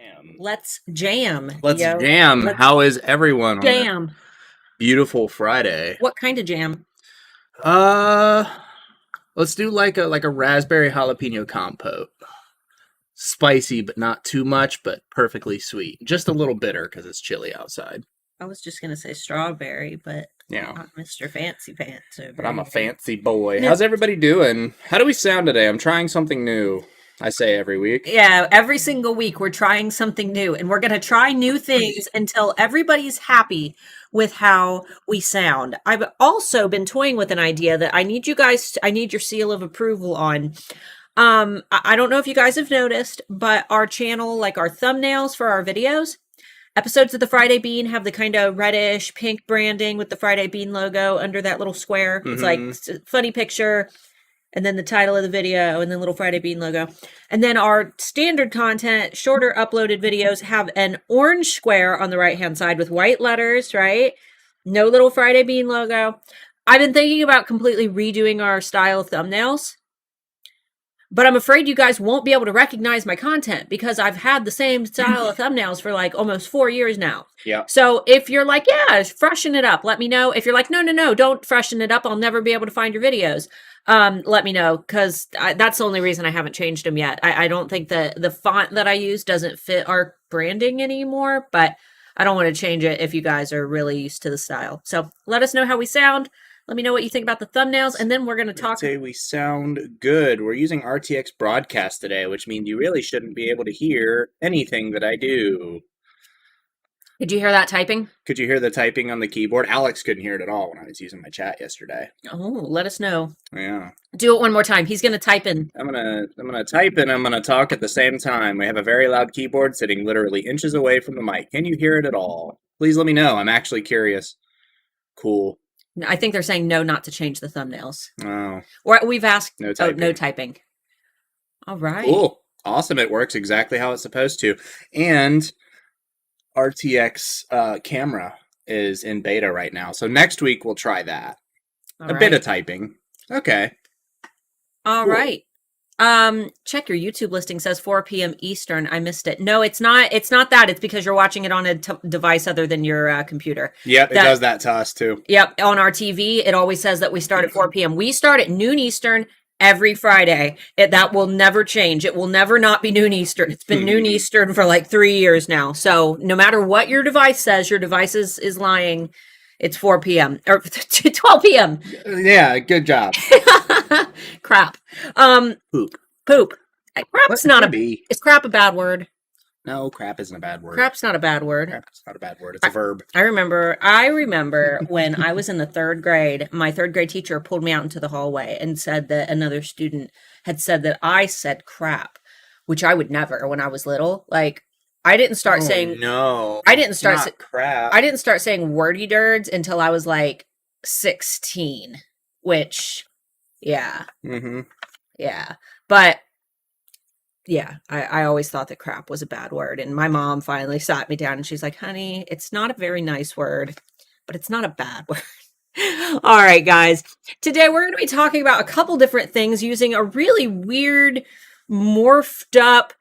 Jam. Let's jam. Let's Yo. jam. Let's How is everyone on this jam. beautiful Friday? What kind of jam? Uh, let's do like a raspberry jalapeno compote. Spicy, but not too much, but perfectly sweet. Just a little bitter because it's chilly outside. I was just gonna say strawberry, but Yeah, I'm Mr. Fancy Pants but over I'm a here. fancy boy. No. How's everybody doing? How do we sound today? I'm trying something new. I say every week. Yeah, every single week we're trying something new, and we're gonna try new things until everybody's happy with how we sound. I've also been toying with an idea that I need your seal of approval on. I don't know if you guys have noticed, but our channel, like our thumbnails for our videos, episodes of the Friday Bean have the kind of reddish pink branding with the Friday Bean logo under that little square. It's like funny picture, and then the title of the video, and then little Friday Bean logo. And then our standard content, shorter uploaded videos have an orange square on the right hand side with white letters, right? No little Friday Bean logo. I've been thinking about completely redoing our style of thumbnails, but I'm afraid you guys won't be able to recognize my content because I've had the same style of thumbnails for like almost 4 years now. Yeah. So if you're like, yeah, freshen it up, let me know. If you're like, no, don't freshen it up, I'll never be able to find your videos. Let me know, because that's the only reason I haven't changed them yet. I don't think that the font that I use doesn't fit our branding anymore, but I don't want to change it if you guys are really used to the style. So let us know how we sound. Let me know what you think about the thumbnails, and then we're going to talk. Say we sound good. We're using RTX broadcast today, which means you really shouldn't be able to hear anything that I do. Did you hear that typing? Could you hear the typing on the keyboard? Alex couldn't hear it at all when I was using my chat yesterday. Oh, let us know. Yeah. Do it one more time. He's going to type in. I'm gonna type and I'm gonna talk at the same time. We have a very loud keyboard sitting literally inches away from the mic. Can you hear it at all? Please let me know. I'm actually curious. Cool. I think they're saying no, not to change the thumbnails. Oh. Or we've asked. No typing. Oh, no typing. All right. Cool. Awesome. It works exactly how it's supposed to. And RTX camera is in beta right now. So next week we'll try that. A bit of typing. Okay. All right. Check your YouTube listing, says 4 p.m. Eastern. I missed it. No, it's not that. It's because you're watching it on a device other than your computer. Yep, it does that to us too. Yep, on our TV, it always says that we start at 4 p.m. We start at noon Eastern every Friday. That will never change. It will never not be noon Eastern. It's been noon Eastern for like 3 years now. So no matter what your device says, your device is lying. It's 4 p.m. or 12 p.m. Yeah, good job. Crap. Poop. Crap's not is crap a bad word? No, crap isn't a bad word. Crap's not a bad word. Crap's not a bad word. It's a verb. I remember when I was in the third grade, my third grade teacher pulled me out into the hallway and said that another student had said that I said crap, which I would never when I was little. Like, I didn't start saying no. I didn't start crap. I didn't start saying wordy dirds until I was like 16, which yeah. Mm-hmm. Yeah. But yeah, I always thought that crap was a bad word. And my mom finally sat me down and she's like, honey, it's not a very nice word, but it's not a bad word. All right, guys. Today we're going to be talking about a couple different things using a really weird, morphed up,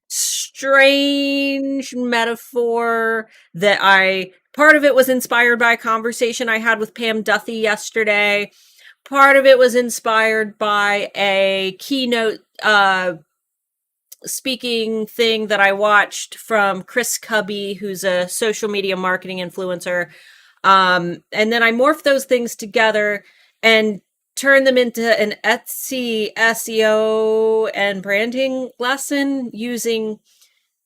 strange metaphor that part of it was inspired by a conversation I had with Pam Duthie yesterday. Part of it was inspired by a keynote speaking thing that I watched from Chris Cubby, who's a social media marketing influencer. And then I morphed those things together and turned them into an Etsy SEO and branding lesson using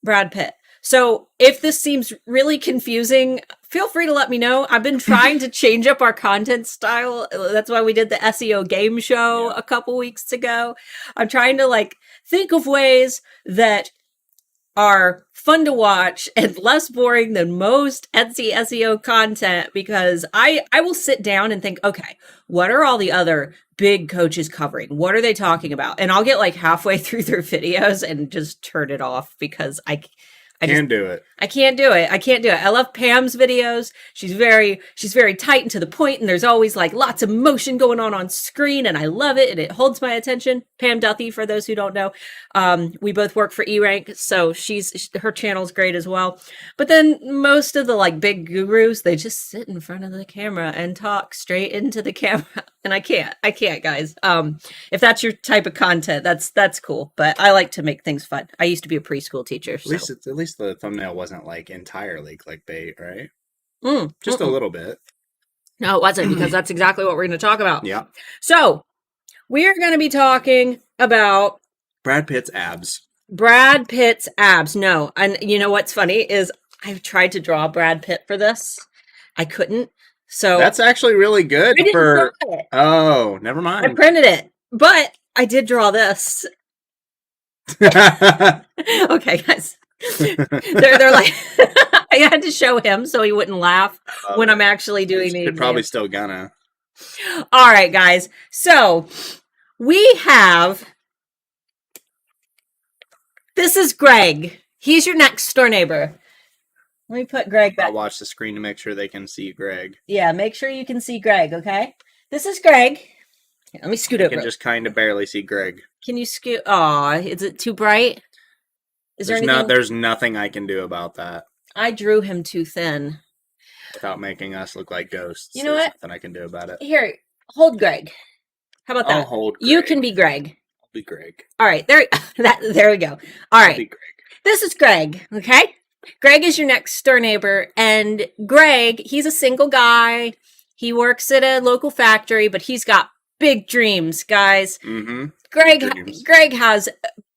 Brad Pitt. So if this seems really confusing, feel free to let me know. I've been trying to change up our content style. That's why we did the SEO game show a couple weeks ago. I'm trying to think of ways that are fun to watch and less boring than most Etsy SEO content, because I will sit down and think, okay, what are all the other big coaches covering? What are they talking about? And I'll get like halfway through their videos and just turn it off because I Can't do it. I can't do it. I can't do it. I love Pam's videos. She's very tight and to the point, and there's always like lots of motion going on screen, and I love it, and it holds my attention. Pam Duthie, for those who don't know, we both work for E-Rank, so her channel's great as well. But then most of the like big gurus, they just sit in front of the camera and talk straight into the camera, and I can't, guys. If that's your type of content, that's cool. But I like to make things fun. I used to be a preschool teacher. So. At least the thumbnail wasn't like entirely clickbait, right? Just Mm-mm. a little bit. No, it wasn't, because that's exactly what we're going to talk about. Yeah. So we're going to be talking about Brad Pitt's abs. Brad Pitt's abs. No, and you know what's funny is I've tried to draw Brad Pitt for this. I couldn't. So that's actually really good I didn't draw it. Oh, never mind. I printed it, but I did draw this. Okay, guys. They're like, I had to show him so he wouldn't laugh when I'm actually doing the. You're probably still gonna. All right, guys. So we have. This is Greg. He's your next door neighbor. Let me put Greg back. I'll watch the screen to make sure they can see Greg. Yeah, make sure you can see Greg, okay? This is Greg. Here, let me scoot over. I can just kind of barely see Greg. Can you scoot? Aw, is it too bright? Is there anything? There's nothing I can do about that. I drew him too thin. Without making us look like ghosts. You know what? Nothing I can do about it. Here, hold Greg. How about that? I'll hold Greg. You can be Greg. I'll be Greg. All right, there we go. All right. I'll be Greg. This is Greg, okay? Greg is your next door neighbor, and Greg, he's a single guy. He works at a local factory, but he's got big dreams, guys. Mm-hmm. Greg has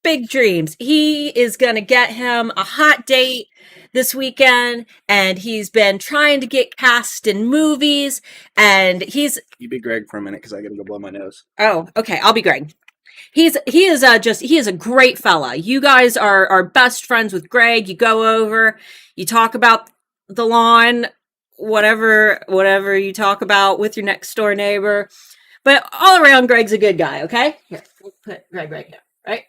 big dreams. He is going to get him a hot date this weekend, and he's been trying to get cast in movies, and You be Greg for a minute, because I gotta go blow my nose. Oh, okay, I'll be Greg. He is a great fella. You guys are best friends with Greg. You go over, you talk about the lawn, whatever you talk about with your next door neighbor. But all around, Greg's a good guy, okay? Here, we'll put Greg right here, right?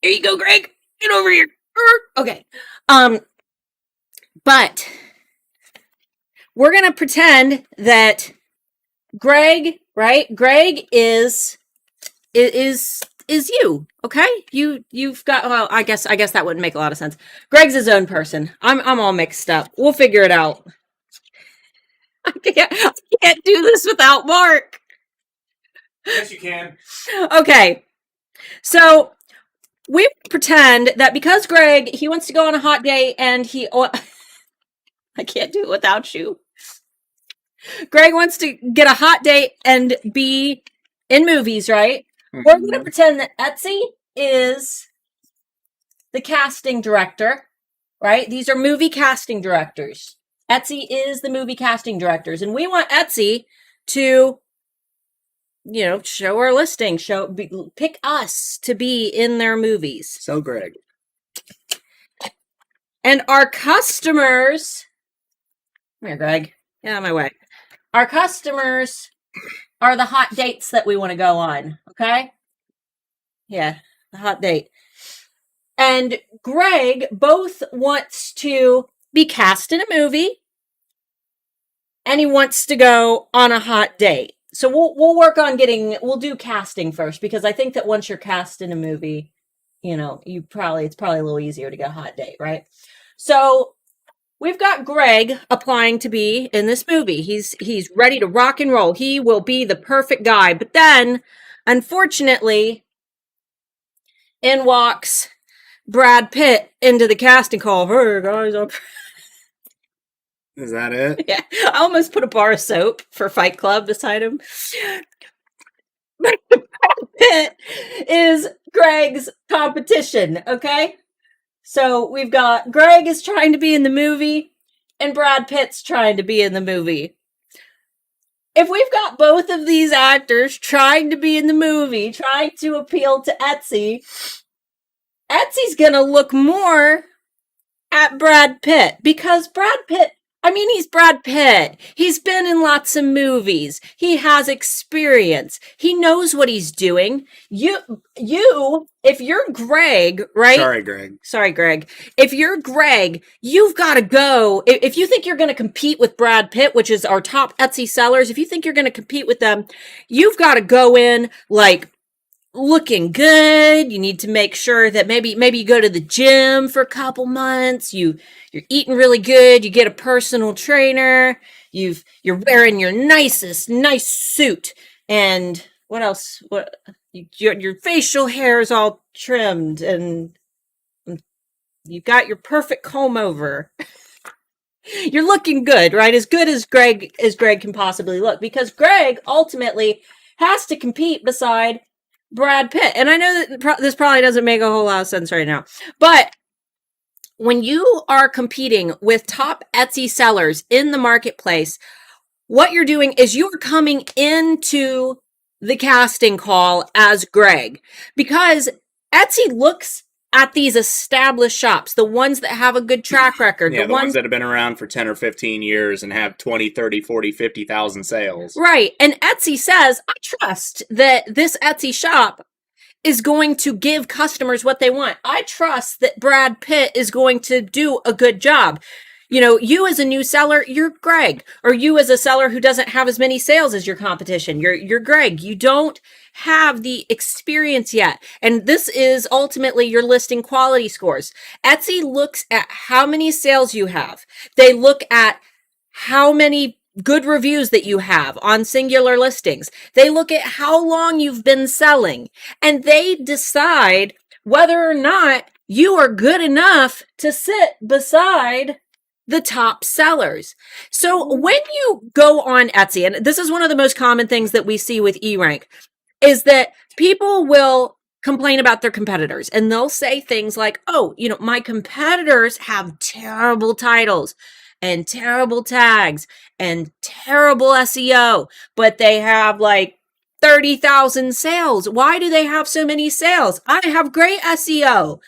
Here you go, Greg. Get over here. Okay. But we're going to pretend that Greg, right? Greg is you, okay? You've got, well, I guess that wouldn't make a lot of sense. Greg's his own person. I'm all mixed up. We'll figure it out. I can't do this without Mark. Yes, you can. Okay. So we pretend that because Greg, he wants to go on a hot date, and I can't do it without you. Greg wants to get a hot date and be in movies, right? Mm-hmm. We're going to pretend that Etsy is the casting director, right? These are movie casting directors. Etsy is the movie casting directors, and we want Etsy to, show our listing, pick us to be in their movies. So Greg. And our customers, come here, Greg, get out of my way. Our customers are the hot dates that we want to go on, okay? Yeah, the hot date. And Greg both wants to be cast in a movie, and he wants to go on a hot date. So we'll work on we'll do casting first, because I think that once you're cast in a movie, it's probably a little easier to get a hot date, right? So we've got Greg applying to be in this movie. He's ready to rock and roll. He will be the perfect guy. But then, unfortunately, in walks Brad Pitt into the casting call. Hey guys, Is that it? Yeah, I almost put a bar of soap for Fight Club beside him. Brad Pitt is Greg's competition, okay? So we've got Greg is trying to be in the movie, and Brad Pitt's trying to be in the movie. If we've got both of these actors trying to be in the movie, trying to appeal to Etsy, Etsy's gonna look more at Brad Pitt, because Brad Pitt I mean, he's Brad Pitt. He's been in lots of movies. He has experience. He knows what he's doing. If you're Greg, right? Sorry, Greg. If you're Greg, you've got to go. If you think you're going to compete with Brad Pitt, which is our top Etsy sellers, if you think you're going to compete with them, you've got to go in like looking good. You need to make sure that maybe you go to the gym for a couple months. You're eating really good. You get a personal trainer. You're wearing your nice suit. And what else? Your facial hair is all trimmed and you've got your perfect comb over. You're looking good, right? As good as Greg can possibly look, because Greg ultimately has to compete beside Brad Pitt. And I know that this probably doesn't make a whole lot of sense right now, but when you are competing with top Etsy sellers in the marketplace, what you're doing is you're coming into the casting call as Greg, because Etsy looks at these established shops, the ones that have a good track record. Yeah, the ones that have been around for 10 or 15 years and have 20, 30, 40, 50,000 sales. Right. And Etsy says, I trust that this Etsy shop is going to give customers what they want. I trust that Brad Pitt is going to do a good job. You know, you as a new seller, you're Greg. Or you as a seller who doesn't have as many sales as your competition, you're Greg. You don't have the experience yet. And this is ultimately your listing quality scores. Etsy looks at how many sales you have. They look at how many good reviews that you have on singular listings. They look at how long you've been selling, and they decide whether or not you are good enough to sit beside the top sellers. So when you go on Etsy, and this is one of the most common things that we see with eRank, is that people will complain about their competitors, and they'll say things like, oh, you know, my competitors have terrible titles and terrible tags and terrible SEO, but they have like 30,000 sales. Why do they have so many sales? I have great SEO,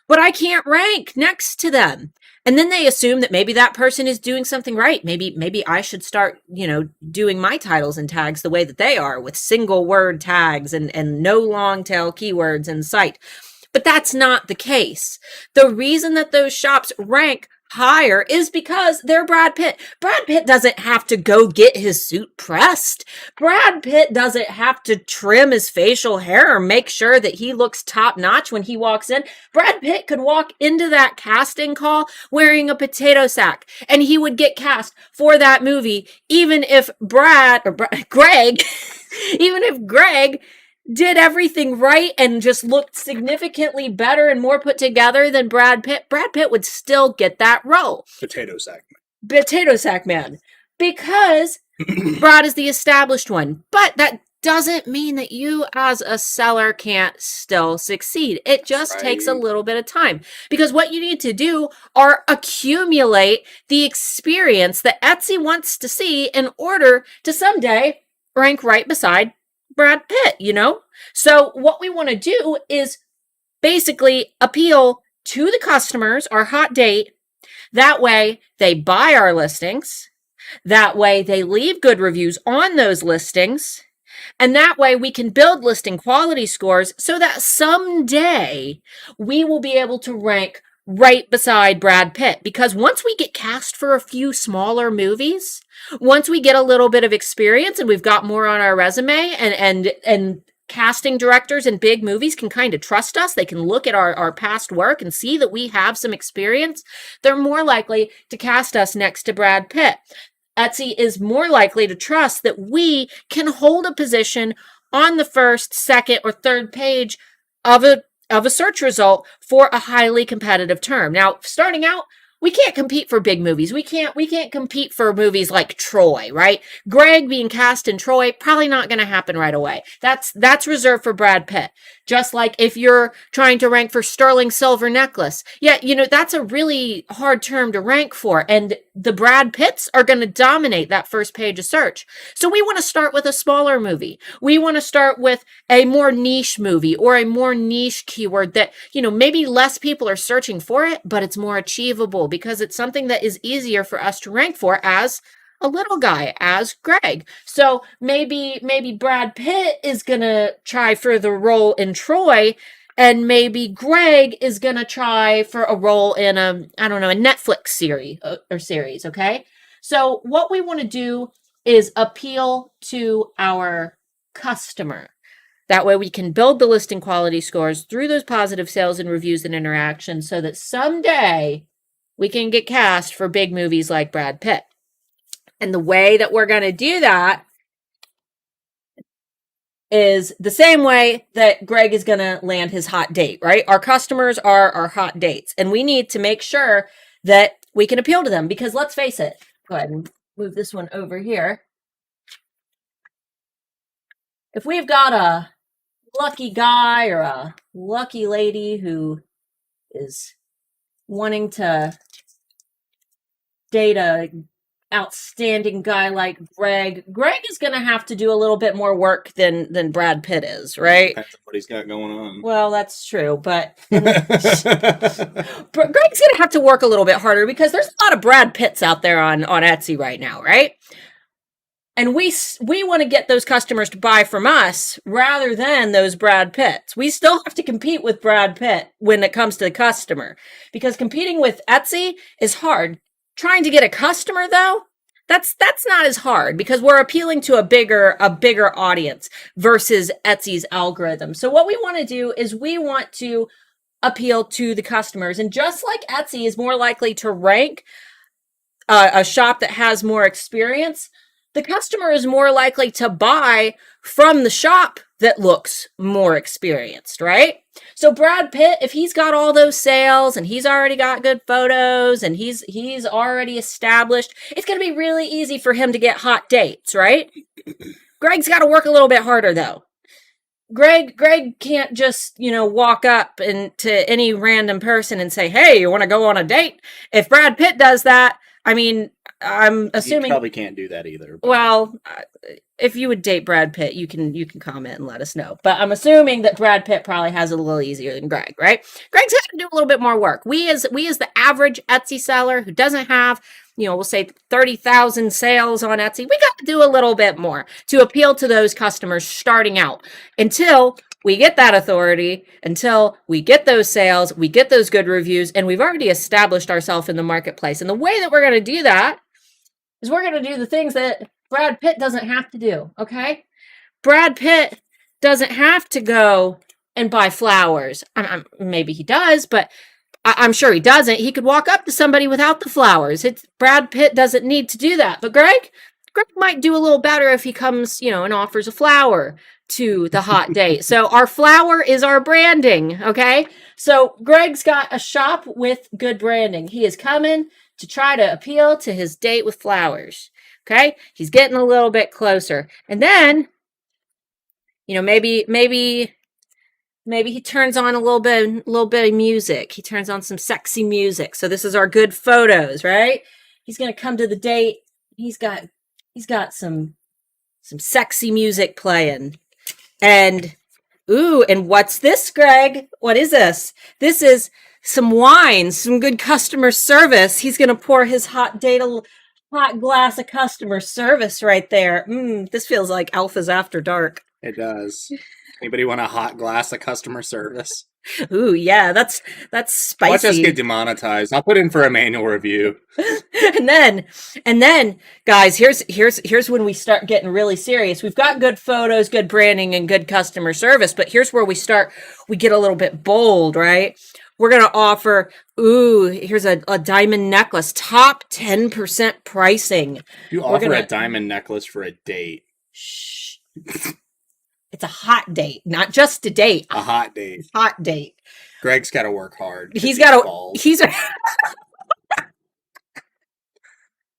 but I can't rank next to them. And then they assume that maybe that person is doing something right. Maybe I should start, you know, doing my titles and tags the way that they are, with single word tags and no long tail keywords in sight. But that's not the case. The reason that those shops rank higher is because they're Brad Pitt. Brad Pitt doesn't have to go get his suit pressed. Brad Pitt doesn't have to trim his facial hair or make sure that he looks top notch when he walks in. Brad Pitt could walk into that casting call wearing a potato sack, and he would get cast for that movie, even if Greg, even if Greg did everything right and just looked significantly better and more put together than Brad Pitt. Brad Pitt would still get that role. Potato sack man. Because Brad is the established one. But that doesn't mean that you as a seller can't still succeed. It just takes a little bit of time. Because what you need to do are accumulate the experience that Etsy wants to see in order to someday rank right beside Brad Pitt, you know? So what we want to do is basically appeal to the customers, our hot date. That way they buy our listings. That way they leave good reviews on those listings. And that way we can build listing quality scores so that someday we will be able to rank right beside Brad Pitt. Because once we get cast for a few smaller movies, once we get a little bit of experience and we've got more on our resume, and casting directors in big movies can kind of trust us, they can look at our past work and see that we have some experience, they're more likely to cast us next to Brad Pitt. Etsy is more likely to trust that we can hold a position on the first, second, or third page of a search result for a highly competitive term. Now, starting out, we can't compete for big movies. We can't compete for movies like Troy, right? Greg being cast in Troy, probably not going to happen right away. That's reserved for Brad Pitt. Just like if you're trying to rank for Sterling Silver Necklace. Yeah, you know, that's a really hard term to rank for. And the Brad Pitts are going to dominate that first page of search. So we want to start with a smaller movie. We want to start with a more niche movie or a more niche keyword that, you know, maybe less people are searching for it, but it's more achievable because it's something that is easier for us to rank for as a little guy, as Greg. So maybe Brad Pitt is going to try for the role in Troy, and maybe Greg is going to try for a role in a Netflix series, okay? So what we want to do is appeal to our customer. That way we can build the listing quality scores through those positive sales and reviews and interactions so that someday we can get cast for big movies like Brad Pitt. And the way that we're going to do that is the same way that Greg is going to land his hot date, right? Our customers are our hot dates, and we need to make sure that we can appeal to them because let's face it. Go ahead and move this one over here. If we've got a lucky guy or a lucky lady who is wanting to date a outstanding guy like Greg is going to have to do a little bit more work than Brad Pitt is, right? Depends on what he's got going on. Well, that's true, but Greg's going to have to work a little bit harder because there's a lot of Brad Pitts out there on Etsy right now, right? And we want to get those customers to buy from us rather than those Brad Pitts. We still have to compete with Brad Pitt when it comes to the customer because competing with Etsy is hard. Trying to get a customer though, that's not as hard because we're appealing to a bigger audience versus Etsy's algorithm. So what we want to do is we want to appeal to the customers, and just like Etsy is more likely to rank a shop that has more experience, the customer is more likely to buy from the shop that looks more experienced, right? So Brad Pitt, if he's got all those sales and he's already got good photos and he's already established, it's going to be really easy for him to get hot dates, right? Greg's got to work a little bit harder though. Greg can't just, walk up to any random person and say, "Hey, you want to go on a date?" If Brad Pitt does that, I mean, I'm assuming you probably can't do that either. But... Well, if you would date Brad Pitt, you can comment and let us know. But I'm assuming that Brad Pitt probably has it a little easier than Greg, right? Greg's got to do a little bit more work. We as the average Etsy seller who doesn't have, we'll say 30,000 sales on Etsy, we got to do a little bit more to appeal to those customers starting out until we get that authority, until we get those sales, we get those good reviews, and we've already established ourselves in the marketplace. And the way that we're going to do that is we're going to do the things that Brad Pitt doesn't have to do, okay? Brad Pitt doesn't have to go and buy flowers. Maybe he does, but I'm sure he doesn't. He could walk up to somebody without the flowers. Brad Pitt doesn't need to do that. But Greg might do a little better if he comes, and offers a flower to the hot date. So our flower is our branding, okay? So Greg's got a shop with good branding. He is coming to try to appeal to his date with flowers, okay? He's getting a little bit closer. And then, maybe he turns on a little bit of music. He turns on some sexy music. So this is our good photos, right? He's going to come to the date. He's got some sexy music playing. And what's this, Greg? What is this? This is some wine, some good customer service. He's going to pour his hot date a hot glass of customer service right there. This feels like Alpha's After Dark. It does. Anybody want a hot glass of customer service? Ooh, yeah, that's spicy. Watch us get demonetized. I'll put in for a manual review. and then, guys, here's when we start getting really serious. We've got good photos, good branding, and good customer service, but here's where we get a little bit bold, right? We're gonna offer, here's a diamond necklace, top 10% pricing. You offer a diamond necklace for a date. Shh. It's a hot date, not just a date. A hot date. Hot date. Greg's got to work hard. He's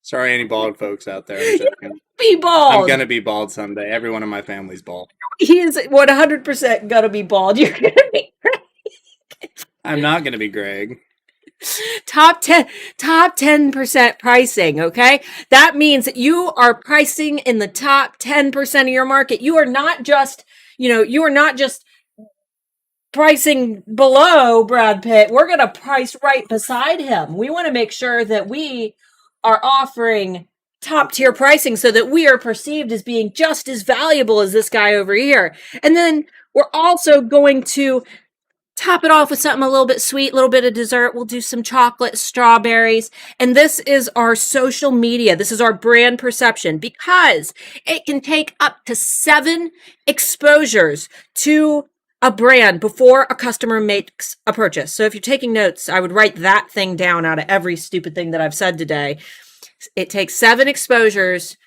Sorry, any bald folks out there. I'm joking. Be bald. I'm gonna be bald someday. Everyone in my family's bald. He is 100% gonna be bald. You're gonna be Greg. I'm not gonna be Greg. Top 10% pricing, okay? That means that you are pricing in the top 10% of your market. You are not just, pricing below Brad Pitt. We're going to price right beside him. We want to make sure that we are offering top tier pricing so that we are perceived as being just as valuable as this guy over here. And then we're also going to top it off with something a little bit sweet, a little bit of dessert. We'll do some chocolate, strawberries. And this is our social media. This is our brand perception because it can take up to 7 exposures to a brand before a customer makes a purchase. So if you're taking notes, I would write that thing down out of every stupid thing that I've said today. It takes 7 exposures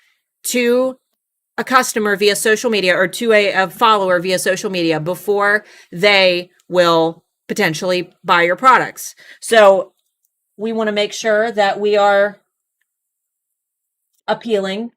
to a customer via social media or to a follower via social media before they will potentially buy your products. So we want to make sure that we are appealing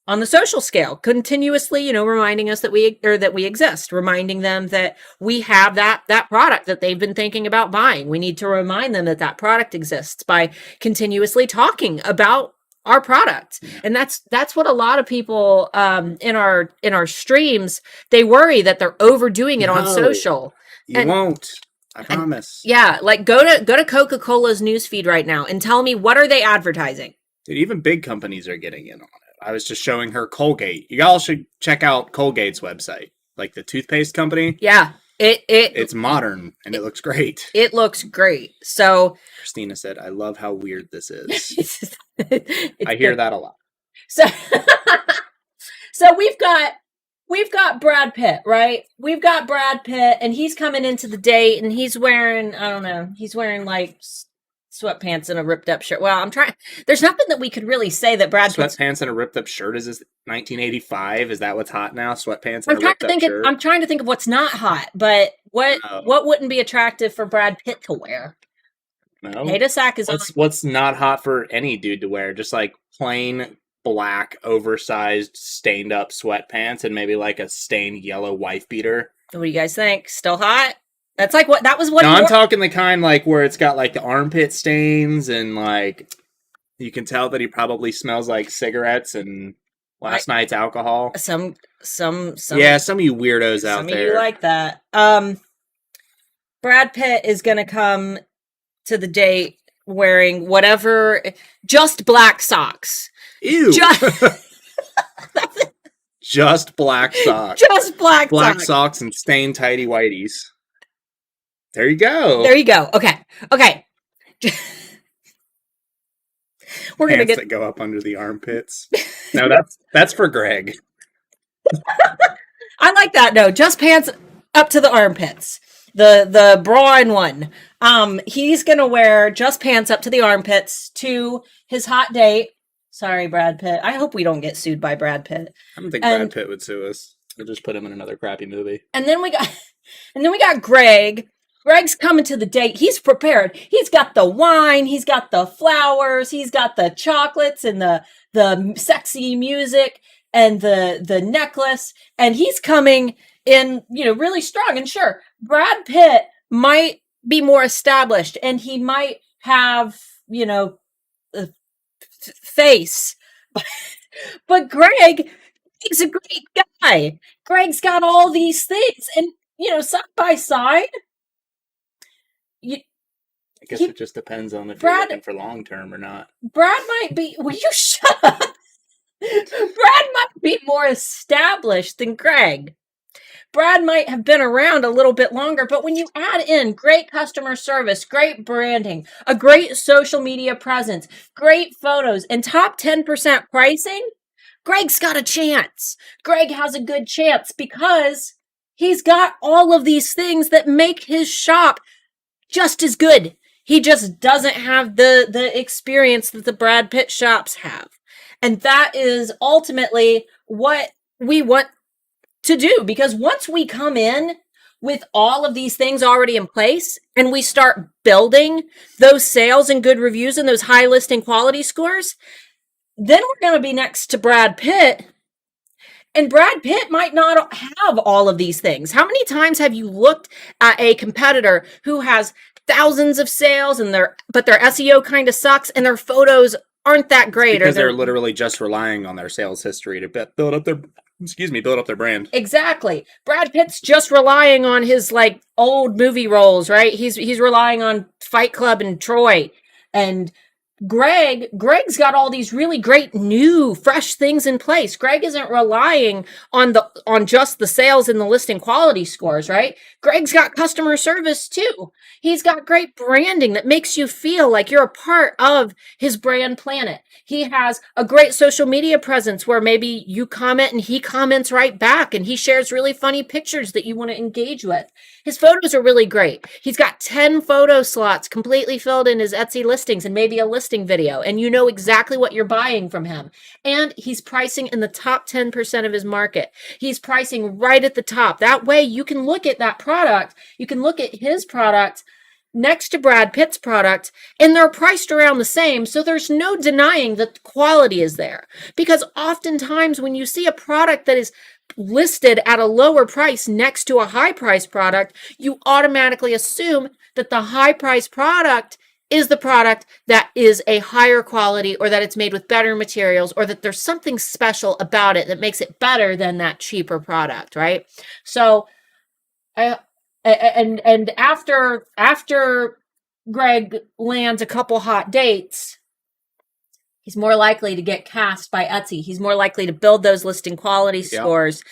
on the social scale, continuously, reminding us that we exist, reminding them that we have that product that they've been thinking about buying. We need to remind them that that product exists by continuously talking about our product. And that's what a lot of people in our streams, they worry that they're overdoing it on social. You won't. I promise. Yeah, like go to Coca-Cola's newsfeed right now and tell me, what are they advertising? Dude, even big companies are getting in on it. I was just showing her Colgate. You all should check out Colgate's website, like the toothpaste company. Yeah, it's modern and it looks great. It looks great. So Christina said, "I love how weird this is." I hear that a lot. So we've got Brad Pitt, right? We've got Brad Pitt, and he's coming into the date, and he's wearing, I don't know, he's wearing like sweatpants and a ripped up shirt. Well, there's nothing that we could really say that Brad Pitt. Sweatpants and a ripped up shirt? Is this 1985? Is that what's hot now? Sweatpants and a ripped up shirt? I'm trying to think of what's not hot, but what wouldn't be attractive for Brad Pitt to wear? No. Potato sack is what's not hot for any dude to wear? Just like plain black, oversized, stained up sweatpants and maybe like a stained yellow wife beater. What do you guys think? Still hot? That's like what that was. What? No, I'm talking the kind like where it's got like the armpit stains and like you can tell that he probably smells like cigarettes and last night's alcohol. Some. Yeah, some of you weirdos out there. Some of you like that. Brad Pitt is gonna come to the date wearing whatever, just black socks. Ew. Just black socks. Just black socks and stained tighty whities. There you go. Okay. We're gonna that go up under the armpits. No, that's for Greg. I like that. No, just pants up to the armpits. The brawn one. He's gonna wear just pants up to the armpits to his hot date. Sorry, Brad Pitt. I hope we don't get sued by Brad Pitt. I don't think Brad Pitt would sue us. We'll just put him in another crappy movie. And then we got Greg. Greg's coming to the date. He's prepared. He's got the wine. He's got the flowers. He's got the chocolates and the sexy music and the necklace. And he's coming in, really strong. And sure, Brad Pitt might be more established and he might have, a face. But Greg is a great guy. Greg's got all these things. And, side by side, I guess it just depends on if you're looking for long term or not. Brad might be. Will you shut up? Brad might be more established than Greg. Brad might have been around a little bit longer, but when you add in great customer service, great branding, a great social media presence, great photos, and top 10% pricing, Greg's got a chance. Greg has a good chance because he's got all of these things that make his shop just as good. He just doesn't have the experience that the Brad Pitt shops have. And that is ultimately what we want to do, because once we come in with all of these things already in place and we start building those sales and good reviews and those high listing quality scores, then we're going to be next to Brad Pitt. And Brad Pitt might not have all of these things. How many times have you looked at a competitor who has thousands of sales but their SEO kind of sucks and their photos aren't that great? Because they're literally just relying on their sales history to build up their Excuse me, build up their brand. Exactly. Brad Pitt's just relying on his like old movie roles, right? He's relying on Fight Club and Troy. And Greg's got all these really great new fresh things in place. Greg isn't relying on just the sales and the listing quality scores, right? Greg's got customer service too. He's got great branding that makes you feel like you're a part of his brand planet. He has a great social media presence where maybe you comment and he comments right back, and he shares really funny pictures that you want to engage with. His photos are really great. He's got 10 photo slots completely filled in his Etsy listings and maybe a listing video, and you know exactly what you're buying from him. And he's pricing in the top 10% of his market. He's pricing right at the top. That way you can look at that product, you can look at his product next to Brad Pitt's product, and they're priced around the same, so there's no denying that the quality is there. Because oftentimes when you see a product that is listed at a lower price next to a high price product, you automatically assume that the high price product is the product that is a higher quality, or that it's made with better materials, or that there's something special about it that makes it better than that cheaper product, right? So and after Greg lands a couple hot dates, he's more likely to get cast by Etsy. He's more likely to build those listing quality scores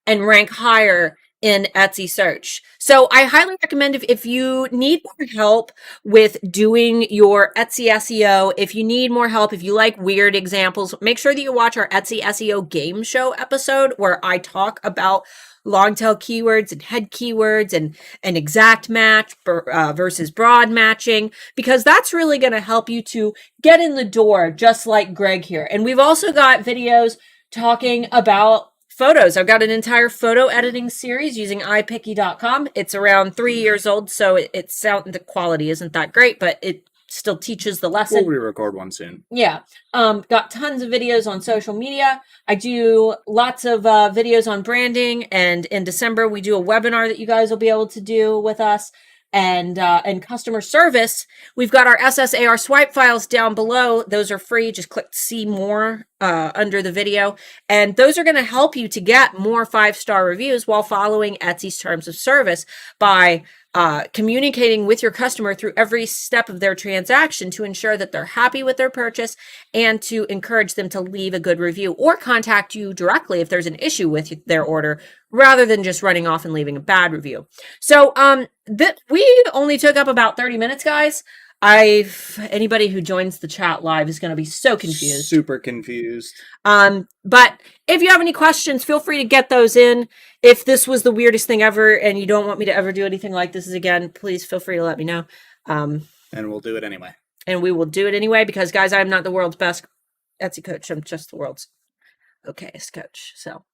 and rank higher in Etsy search. So I highly recommend, if you need more help with doing your Etsy SEO, if you need more help, if you like weird examples, make sure that you watch our Etsy SEO game show episode where I talk about long tail keywords and head keywords and an exact match versus broad matching, because that's really going to help you to get in the door just like Greg here. And we've also got videos talking about photos. I've got an entire photo editing series using iPicky.com. It's around 3 years old, so the quality isn't that great, but it still teaches the lesson. We'll re-record one soon. Yeah. Got tons of videos on social media. I do lots of videos on branding, and in December we do a webinar that you guys will be able to do with us. And customer service, we've got our SSAR swipe files down below. Those are free. Just click see more under the video. And those are going to help you to get more 5-star reviews while following Etsy's terms of service by communicating with your customer through every step of their transaction to ensure that they're happy with their purchase, and to encourage them to leave a good review or contact you directly if there's an issue with their order, rather than just running off and leaving a bad review. So we only took up about 30 minutes, guys. Anybody who joins the chat live is going to be so confused. Super confused. But if you have any questions, feel free to get those in. If this was the weirdest thing ever and you don't want me to ever do anything like this again, please feel free to let me know. And we'll do it anyway. And we will do it anyway, because guys, I'm not the world's best Etsy coach. I'm just the world's okayest coach. So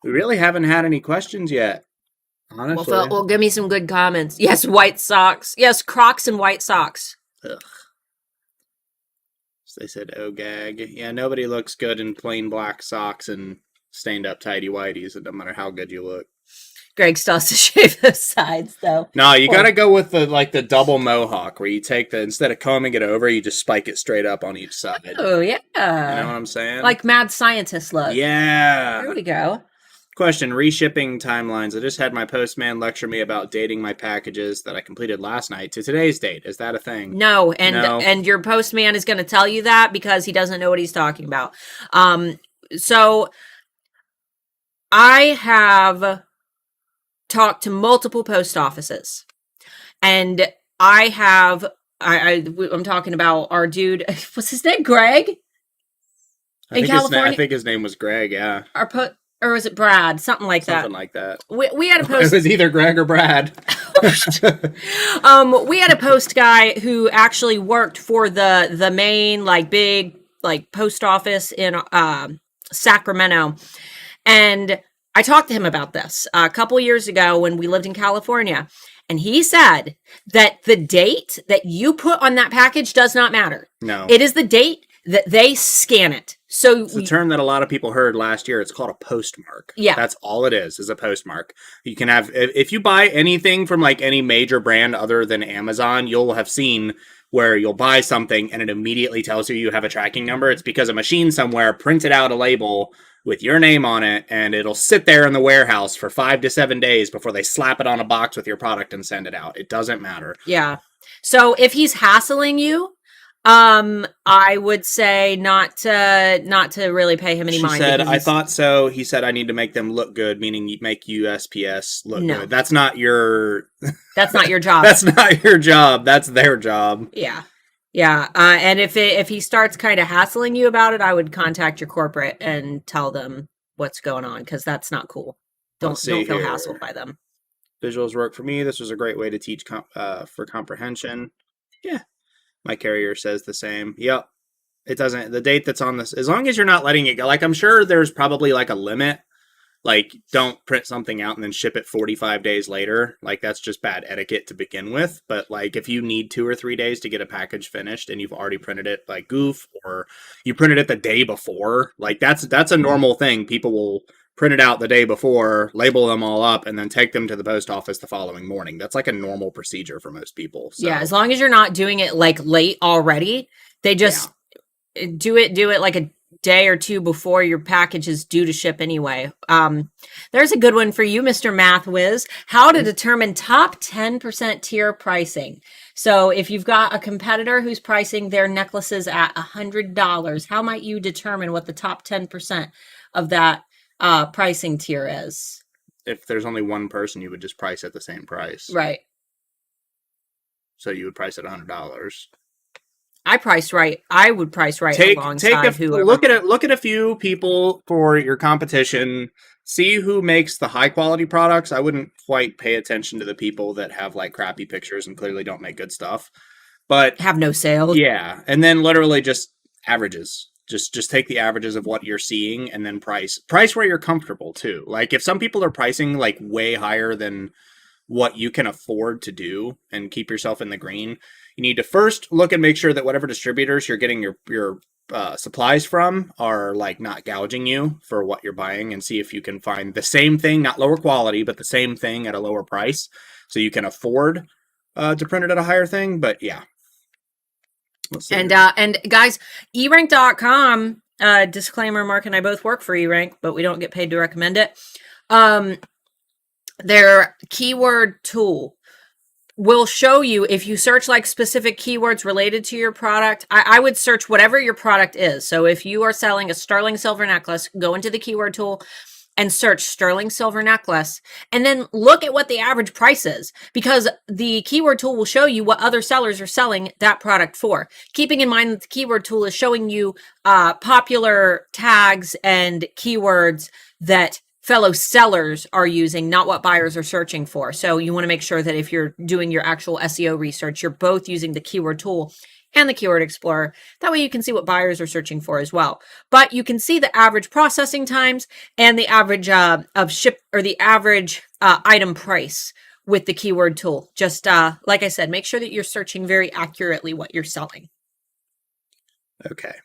we really haven't had any questions yet. Honestly. Well, give me some good comments. Yes, white socks. Yes, Crocs and white socks. Ugh. So they said, oh, gag. Yeah, nobody looks good in plain black socks and stained up tidy whities. It doesn't matter how good you look. Greg still has to shave those sides, though. No, you got to go with the double mohawk, where you take instead of combing it over, you just spike it straight up on each side. Oh, yeah. You know what I'm saying? Like mad scientist look. Yeah. There we go. Question, reshipping timelines. I just had my postman lecture me about dating my packages that I completed last night to today's date. Is that a thing? No, and your postman is going to tell you that because he doesn't know what he's talking about. So I have talked to multiple post offices, and I'm talking about our dude. What's his name? Greg? In California? I think his name was Greg, yeah. Or was it Brad? Something like that. Something like that. We had a post. It was either Greg or Brad. We had a post guy who actually worked for the main big post office in Sacramento, and I talked to him about this a couple years ago when we lived in California, and he said that the date that you put on that package does not matter. No, it is the date that they scan it. So it's a term that a lot of people heard last year. It's called a postmark. Yeah. That's all it is a postmark. You can have, if you buy anything from any major brand other than Amazon, you'll have seen where you'll buy something and it immediately tells you have a tracking number. It's because a machine somewhere printed out a label with your name on it, and it'll sit there in the warehouse for 5 to 7 days before they slap it on a box with your product and send it out. It doesn't matter. Yeah. So if he's hassling you, I would say not to really pay him any She mind. said, because I thought so. He said, I need to make them look good, meaning you make USPS look No. good. That's not your that's not your job. that's not your job. That's their job. Yeah. Yeah. And if he starts kind of hassling you about it, I would contact your corporate and tell them what's going on, because that's not cool. Don't feel here. hassled by them. Visuals work for me. This was a great way to teach for comprehension. Yeah. My carrier says the same. Yep. It doesn't, the date that's on this, as long as you're not letting it go, like I'm sure there's probably like a limit. Like, don't print something out and then ship it 45 days later. Like, that's just bad etiquette to begin with. But, like, if you need 2 or 3 days to get a package finished and you've already printed it like goof, or you printed it the day before, like, that's a normal thing. People will print it out the day before, label them all up, and then take them to the post office the following morning. That's like a normal procedure for most people. So. Yeah, as long as you're not doing it like late already, they just do it like a day or two before your package is due to ship anyway. There's a good one for you, Mr. Math Whiz. How to determine top 10% tier pricing. So if you've got a competitor who's pricing their necklaces at $100, how might you determine what the top 10% of that pricing tier is? If there's only one person, you would just price at the same price. Right. So you would price at $100. I priced right. I would price right alongside whoever. Look at a few people for your competition. See who makes the high quality products. I wouldn't quite pay attention to the people that have like crappy pictures and clearly don't make good stuff. But have no sales. Yeah, and then literally just averages. Just take the averages of what you're seeing and then price where you're comfortable too. Like if some people are pricing like way higher than what you can afford to do and keep yourself in the green, you need to first look and make sure that whatever distributors you're getting your supplies from are like not gouging you for what you're buying, and see if you can find the same thing, not lower quality, but the same thing at a lower price, so you can afford to print it at a higher thing. But yeah. And guys, erank.com, disclaimer, Mark and I both work for erank, but we don't get paid to recommend it. Their keyword tool will show you, if you search like specific keywords related to your product. I would search whatever your product is. So if you are selling a sterling silver necklace, go into the keyword tool and search sterling silver necklace, and then look at what the average price is, because the keyword tool will show you what other sellers are selling that product for. Keeping in mind that the keyword tool is showing you popular tags and keywords that fellow sellers are using, not what buyers are searching for. So you want to make sure that if you're doing your actual SEO research, you're both using the keyword tool and the keyword explorer. That way you can see what buyers are searching for as well. But you can see the average processing times and the average of ship, or the average item price with the keyword tool. Just like I said, make sure that you're searching very accurately what you're selling. Okay.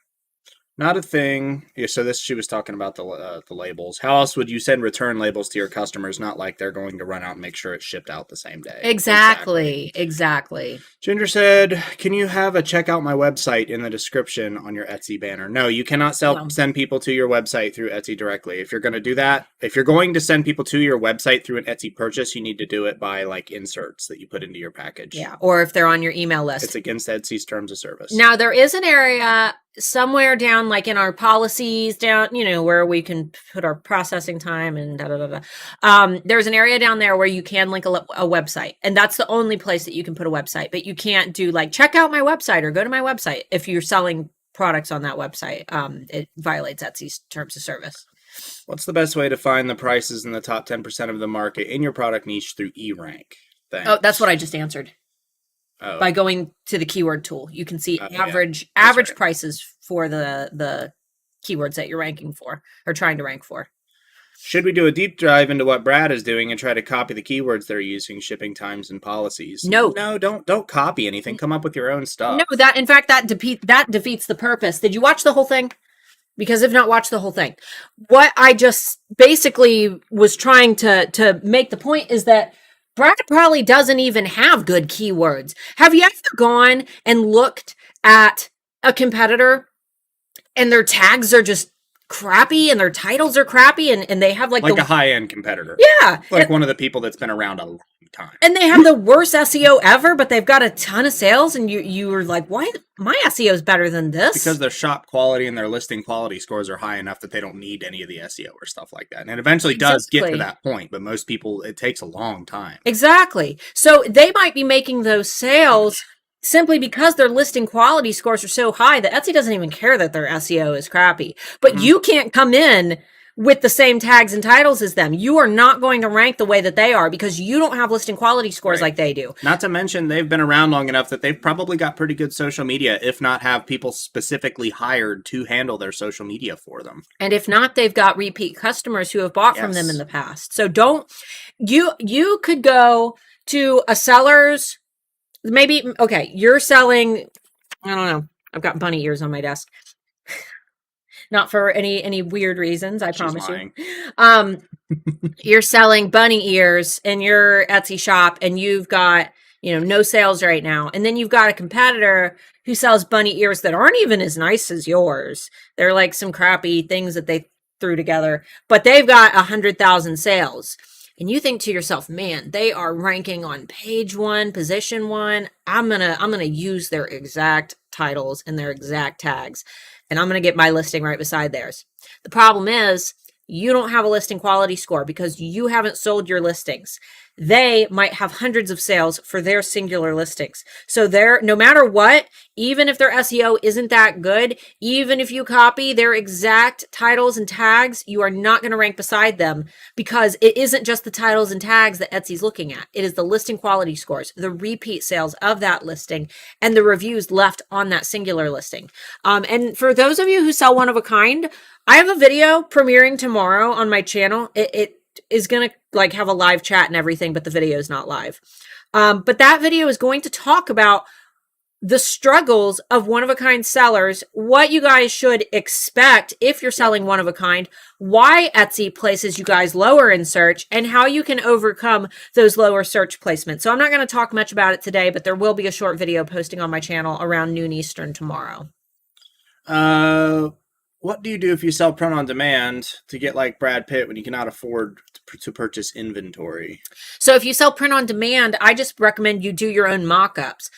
Not a thing. Yeah, so she was talking about the labels. How else would you send return labels to your customers? Not like they're going to run out and make sure it's shipped out the same day. Exactly. Ginger said, "Can you have a check out my website in the description on your Etsy banner?" No, you cannot send people to your website through Etsy directly. If you're going to do that, if you're going to send people to your website through an Etsy purchase, you need to do it by like inserts that you put into your package. Yeah, or if they're on your email list. It's against Etsy's terms of service. Now, there is an area somewhere down, like in our policies down, where we can put our processing time and there's an area down there where you can link a website, and that's the only place that you can put a website. But you can't do like, check out my website or go to my website. If you're selling products on that website, it violates Etsy's terms of service. What's the best way to find the prices in the top 10% of the market in your product niche through eRank? Thanks. Oh, that's what I just answered. Oh. By going to the keyword tool, you can see average prices for the keywords that you're ranking for or trying to rank for. Should we do a deep dive into what Brad is doing and try to copy the keywords they're using, shipping times, and policies? No, don't copy anything. Come up with your own stuff. No, that defeats the purpose. Did you watch the whole thing? Because if not, watch the whole thing. What I just basically was trying to make the point is that Brad probably doesn't even have good keywords. Have you ever gone and looked at a competitor and their tags are just crappy and their titles are crappy and they have like a high-end competitor. yeah, Like one of the people that's been around a long time. and they have the worst SEO ever, but they've got a ton of sales, and you were like, why my SEO is better than this? Because their shop quality and their listing quality scores are high enough that they don't need any of the SEO or stuff like that. And it eventually does get to that point, but most people, it takes a long time. Exactly. So they might be making those sales simply because their listing quality scores are so high that Etsy doesn't even care that their SEO is crappy. But you can't come in with the same tags and titles as them. You are not going to rank the way that they are because you don't have listing quality scores like they do. Not to mention they've been around long enough that they've probably got pretty good social media, if not have people specifically hired to handle their social media for them. And if not, they've got repeat customers who have bought from them in the past. So you could go to a seller's, maybe, okay, you're selling, I don't know, I've got bunny ears on my desk. Not for any weird reasons, I promise you. You're selling bunny ears in your Etsy shop and you've got, no sales right now. And then you've got a competitor who sells bunny ears that aren't even as nice as yours. They're like some crappy things that they threw together, but they've got 100,000 sales. And you think to yourself, man, they are ranking on page 1, position 1. I'm gonna use their exact titles and their exact tags, and I'm gonna get my listing right beside theirs. The problem is you don't have a listing quality score because you haven't sold your listings. They might have hundreds of sales for their singular listings. So no matter what, even if their SEO isn't that good, even if you copy their exact titles and tags, you are not going to rank beside them because it isn't just the titles and tags that Etsy's looking at. It is the listing quality scores, the repeat sales of that listing, and the reviews left on that singular listing. And for those of you who sell one of a kind, I have a video premiering tomorrow on my channel. It is going to like have a live chat and everything, but the video is not live. But that video is going to talk about the struggles of one-of-a-kind sellers, what you guys should expect if you're selling one-of-a-kind, why Etsy places you guys lower in search, and how you can overcome those lower search placements. So I'm not going to talk much about it today, but there will be a short video posting on my channel around noon Eastern tomorrow. What do you do if you sell print on demand to get like Brad Pitt when you cannot afford to purchase inventory? So if you sell print on demand, I just recommend you do your own mock-ups.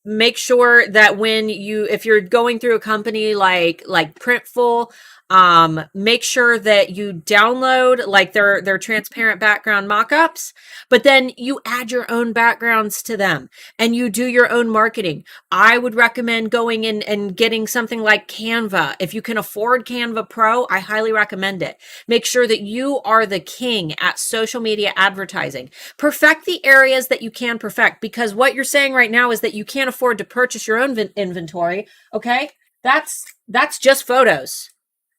Make sure that if you're going through a company like Printful, make sure that you download like their transparent background mock-ups, but then you add your own backgrounds to them and you do your own marketing. I would recommend going in and getting something like Canva. If you can afford Canva Pro, I highly recommend it. Make sure that you are the king at social media advertising. Perfect the areas that you can perfect, because what you're saying right now is that you can't afford to purchase your own inventory. Okay. That's just photos.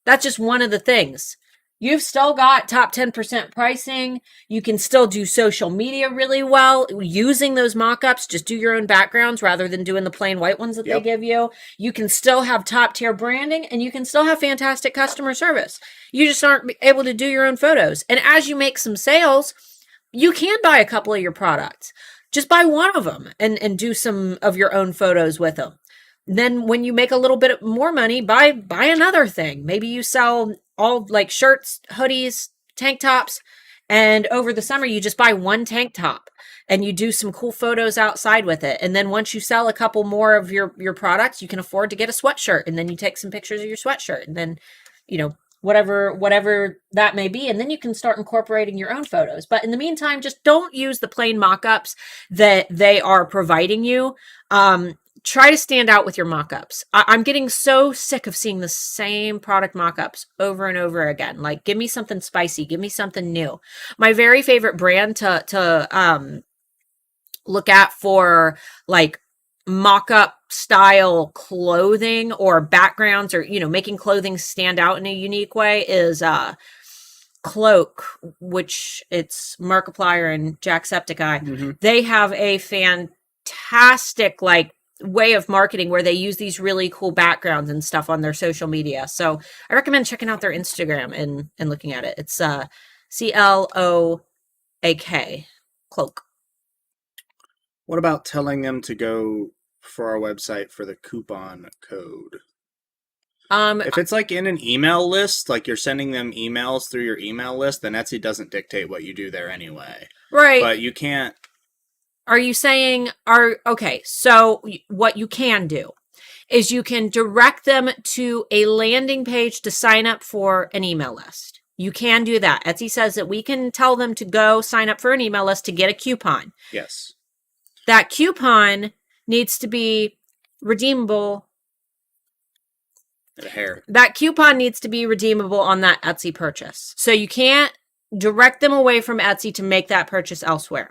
That's just one of the things. You've still got top 10% pricing. You can still do social media really well using those mock-ups. Just do your own backgrounds rather than doing the plain white ones that they give you. You can still have top tier branding and you can still have fantastic customer service. You just aren't able to do your own photos. And as you make some sales, you can buy a couple of your products. Just buy one of them and do some of your own photos with them. Then when you make a little bit more money, buy another thing. Maybe you sell all like shirts, hoodies, tank tops, and over the summer you just buy one tank top and you do some cool photos outside with it. And then once you sell a couple more of your products, you can afford to get a sweatshirt, and then you take some pictures of your sweatshirt, and then, whatever that may be, and then you can start incorporating your own photos. But in the meantime, just don't use the plain mock-ups that they are providing you. Try to stand out with your mock-ups. I'm getting so sick of seeing the same product mock-ups over and over again. Like, give me something spicy. Give me something new. My very favorite brand to look at for like mock-up style clothing or backgrounds, or making clothing stand out in a unique way is Cloak, which it's Markiplier and Jacksepticeye. Mm-hmm. They have a fantastic like way of marketing where they use these really cool backgrounds and stuff on their social media. So I recommend checking out their Instagram and looking at it. It's CLOAK, Cloak. What about telling them to go for our website for the coupon code? If it's like in an email list, like you're sending them emails through your email list, then Etsy doesn't dictate what you do there anyway. right. But you can't. Are you saying, okay, so what you can do is you can direct them to a landing page to sign up for an email list. You can do that. Etsy says that we can tell them to go sign up for an email list to get a coupon. Yes. That coupon needs to be redeemable. The hair. That coupon needs to be redeemable on that Etsy purchase. So you can't direct them away from Etsy to make that purchase elsewhere.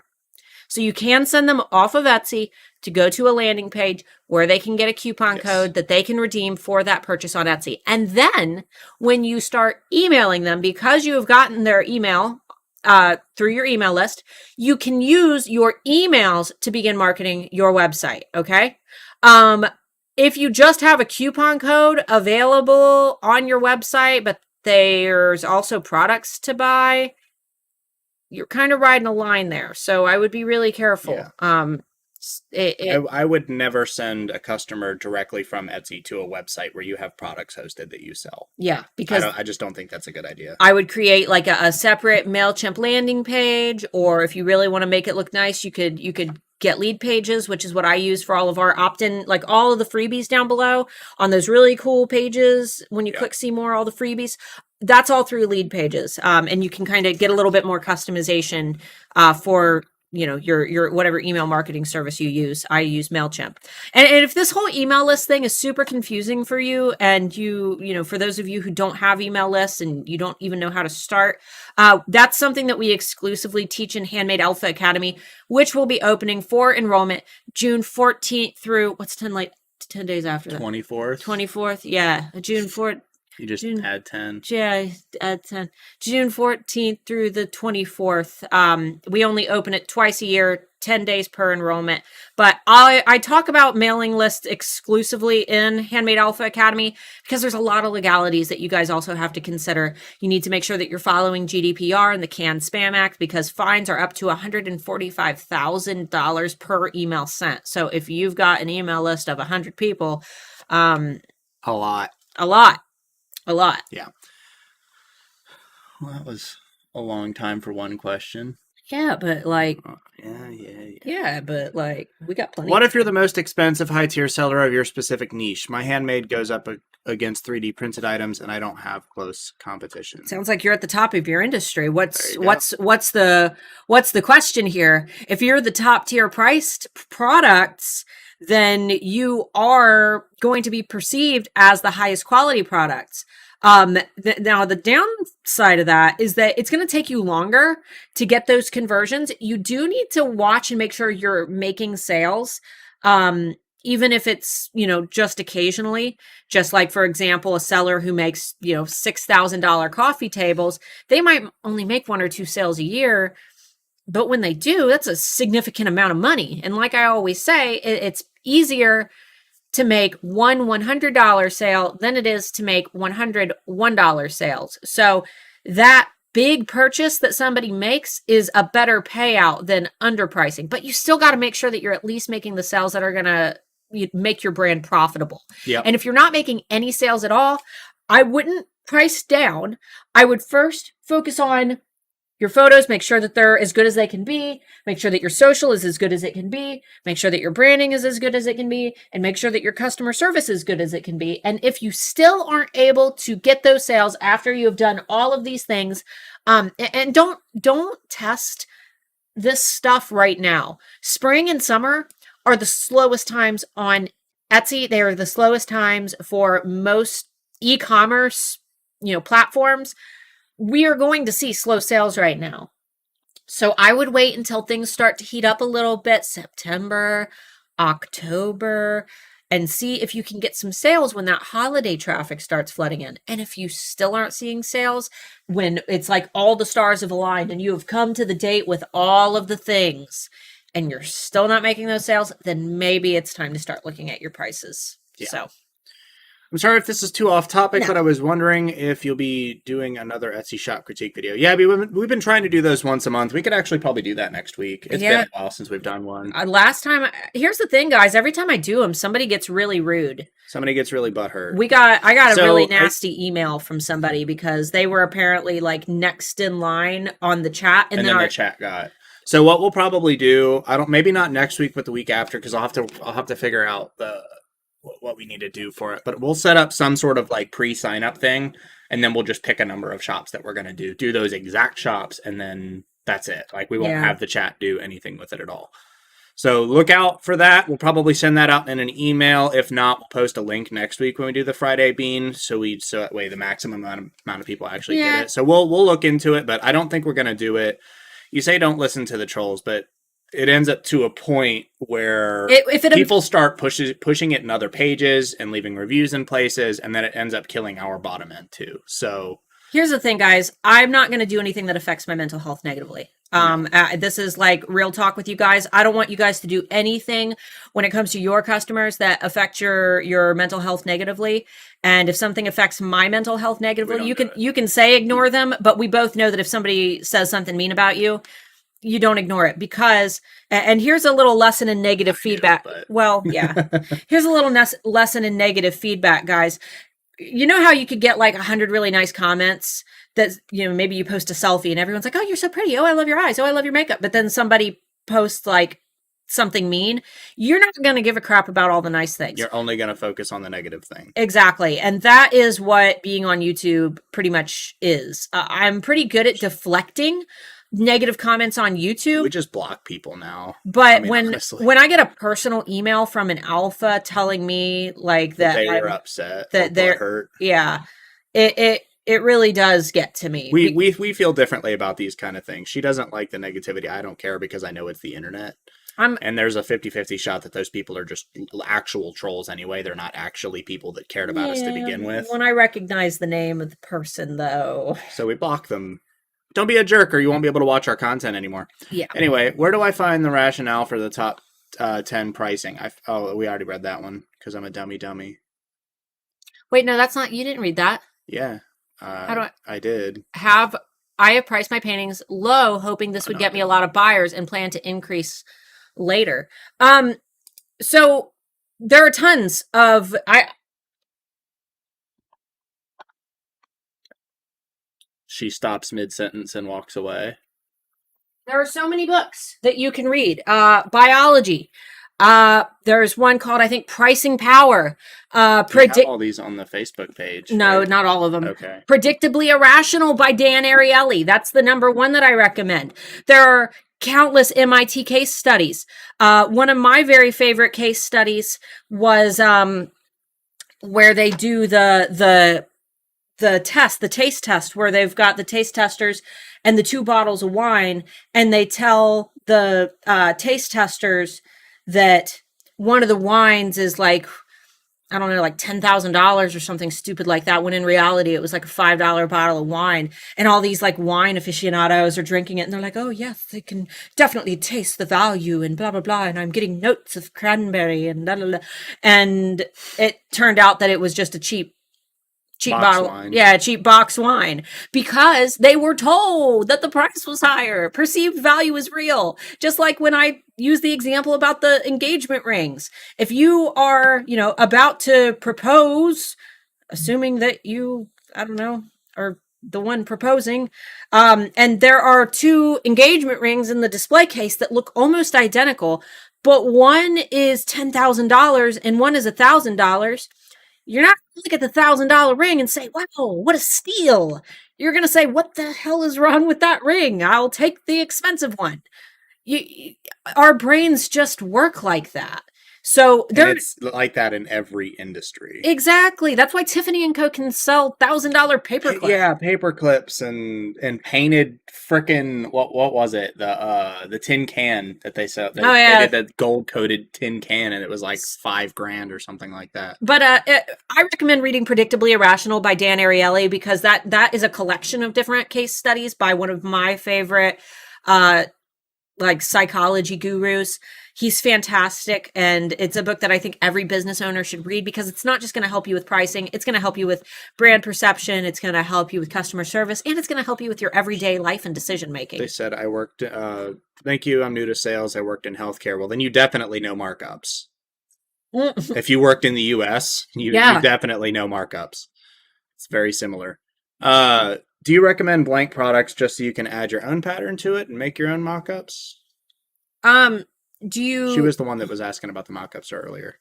So you can send them off of Etsy to go to a landing page where they can get a coupon code that they can redeem for that purchase on Etsy. And then when you start emailing them, because you have gotten their email through your email list, you can use your emails to begin marketing your website. Okay. If you just have a coupon code available on your website, but there's also products to buy, you're kind of riding a line there. So I would be really careful. Yeah. I would never send a customer directly from Etsy to a website where you have products hosted that you sell. Yeah, because I just don't think that's a good idea. I would create like a separate MailChimp landing page, or if you really want to make it look nice, you could get lead pages, which is what I use for all of our opt-in, like all of the freebies down below on those really cool pages. When you click see more, all the freebies, that's all through lead pages. And you can kind of get a little bit more customization for your whatever email marketing service you use. I use MailChimp. And if this whole email list thing is super confusing for you, and for those of you who don't have email lists and you don't even know how to start, that's something that we exclusively teach in Handmade Alpha Academy, which will be opening for enrollment June 14th through, what's 10 days after that? 24th. 24th. Yeah. June 4th. You just add 10. Yeah, add 10. June 14th through the 24th. We only open it twice a year, 10 days per enrollment. But I talk about mailing lists exclusively in Handmade Alpha Academy because there's a lot of legalities that you guys also have to consider. You need to make sure that you're following GDPR and the Canned Spam Act, because fines are up to $145,000 per email sent. So if you've got an email list of 100 people, a lot. Yeah. Well, that was a long time for one question. Yeah, but like... Yeah, but like, we got plenty. What if you're the most expensive high-tier seller of your specific niche? My handmade goes up against 3D printed items, and I don't have close competition. Sounds like you're at the top of your industry. What's the question here? If you're the top tier priced products, then you are going to be perceived as the highest quality products. Now the downside of that is that it's going to take you longer to get those conversions. You do need to watch and make sure you're making sales. Even if it's, just occasionally, just like, for example, a seller who makes, $6,000 coffee tables, they might only make 1 or 2 sales a year. But when they do, that's a significant amount of money. And like I always say, it's easier to make one $100 sale than it is to make $101 sales. So that big purchase that somebody makes is a better payout than underpricing. But you still got to make sure that you're at least making the sales that are going to make your brand profitable. Yep. And if you're not making any sales at all, I wouldn't price down. I would first focus on your photos, make sure that they're as good as they can be, make sure that your social is as good as it can be, make sure that your branding is as good as it can be, and make sure that your customer service is as good as it can be. And if you still aren't able to get those sales after you have done all of these things, and don't test this stuff right now. Spring and summer are the slowest times on Etsy. They are the slowest times for most e-commerce, platforms. We are going to see slow sales right now. So I would wait until things start to heat up a little bit, September, October, and see if you can get some sales when that holiday traffic starts flooding in. And if you still aren't seeing sales, when it's like all the stars have aligned and you have come to the date with all of the things and you're still not making those sales, then maybe it's time to start looking at your prices. Yeah. So I'm sorry if this is too off topic, No. but I was wondering if you'll be doing another Etsy shop critique video. Yeah, we've been trying to do those once a month. We could actually probably do that next week. It's been Yeah. a while since we've done one. Last time, here's the thing, guys. Every time I do them, somebody gets really rude. Somebody gets really butthurt. I got a really So nasty email from somebody because they were apparently like next in line on the chat, and then the chat got. So what we'll probably do, maybe not next week, but the week after, because I'll have to figure out what we need to do for it. But we'll set up some sort of like pre-sign up thing, and then we'll just pick a number of shops that we're gonna do those exact shops, and then that's it. Like we won't have the chat do anything with it at all. So look out for that. We'll probably send that out in an email. If not, we'll post a link next week when we do the Friday bean, so that way the maximum amount of people actually get it. So we'll look into it, but I don't think we're gonna do it. You say don't listen to the trolls, but it ends up to a point where people start pushing it in other pages and leaving reviews in places, and then it ends up killing our bottom end too. So here's the thing, guys. I'm not going to do anything that affects my mental health negatively. This is like real talk with you guys. I don't want you guys to do anything when it comes to your customers that affect your mental health negatively. And if something affects my mental health negatively, you can say ignore them, but we both know that if somebody says something mean about you, you don't ignore it, because, and here's a little lesson in negative feedback. Well, yeah, here's a little lesson in negative feedback, guys. You know how you could get like 100 really nice comments that, maybe you post a selfie and everyone's like, oh, you're so pretty. Oh, I love your eyes. Oh, I love your makeup. But then somebody posts like something mean. You're not going to give a crap about all the nice things. You're only going to focus on the negative thing. Exactly. And that is what being on YouTube pretty much is. I'm pretty good at deflecting negative comments on YouTube. We just block people now. But when I get a personal email from an alpha telling me like that they were upset, that they're hurt, it really does get to me. We feel differently about these kind of things. She doesn't like the negativity. I don't care because I know it's the internet. And there's a 50-50 shot that those people are just actual trolls anyway. They're not actually people that cared about us to begin with. When I recognize the name of the person, though. So we block them. Don't be a jerk or you won't be able to watch our content anymore. Yeah. Anyway, where do I find the rationale for the top 10 pricing? We already read that one because I'm a dummy. Wait, no, that's not, you didn't read that. Yeah. I did. I have priced my paintings low, hoping this would get me a lot of buyers and plan to increase later. So there are tons of, She stops mid-sentence and walks away. There are so many books that you can read. Biology. There's one called, I think, Pricing Power. You have all these on the Facebook page. No, right? not all of them. Okay. Predictably Irrational by Dan Ariely. That's the number one that I recommend. There are countless MIT case studies. One of my very favorite case studies was where they do the taste test, where they've got the taste testers and the 2 bottles of wine, and they tell the taste testers that one of the wines is like, I don't know, like $10,000 or something stupid like that, when in reality it was like a $5 bottle of wine. And all these like wine aficionados are drinking it and they're like, oh yes, they can definitely taste the value and blah blah blah, and I'm getting notes of cranberry and blah blah blah. And it turned out that it was just a cheap bottle wine. Yeah, cheap box wine, because they were told that the price was higher. Perceived value is real. Just like when I use the example about the engagement rings. If you are, about to propose, assuming that you, I don't know, are the one proposing, and there are 2 engagement rings in the display case that look almost identical, but one is $10,000 and one is $1,000, you're not going to look at the $1,000 ring and say, wow, what a steal. You're going to say, what the hell is wrong with that ring? I'll take the expensive one. Our brains just work like that. So it's like that in every industry. Exactly. That's why Tiffany & Co. can sell $1,000 paper clips. Yeah, paper clips and painted frickin' what was it? The tin can that they sell. They did that gold coated tin can, and it was like $5,000 or something like that. But I recommend reading Predictably Irrational by Dan Ariely, because that is a collection of different case studies by one of my favorite like psychology gurus. He's fantastic. And it's a book that I think every business owner should read because it's not just going to help you with pricing. It's going to help you with brand perception. It's going to help you with customer service, and it's going to help you with your everyday life and decision making. They said I worked, thank you, I'm new to sales. I worked in healthcare. Well, then you definitely know markups. If you worked in the US, you definitely know markups. It's very similar. Do you recommend blank products just so you can add your own pattern to it and make your own mock-ups? She was the one that was asking about the mock-ups earlier.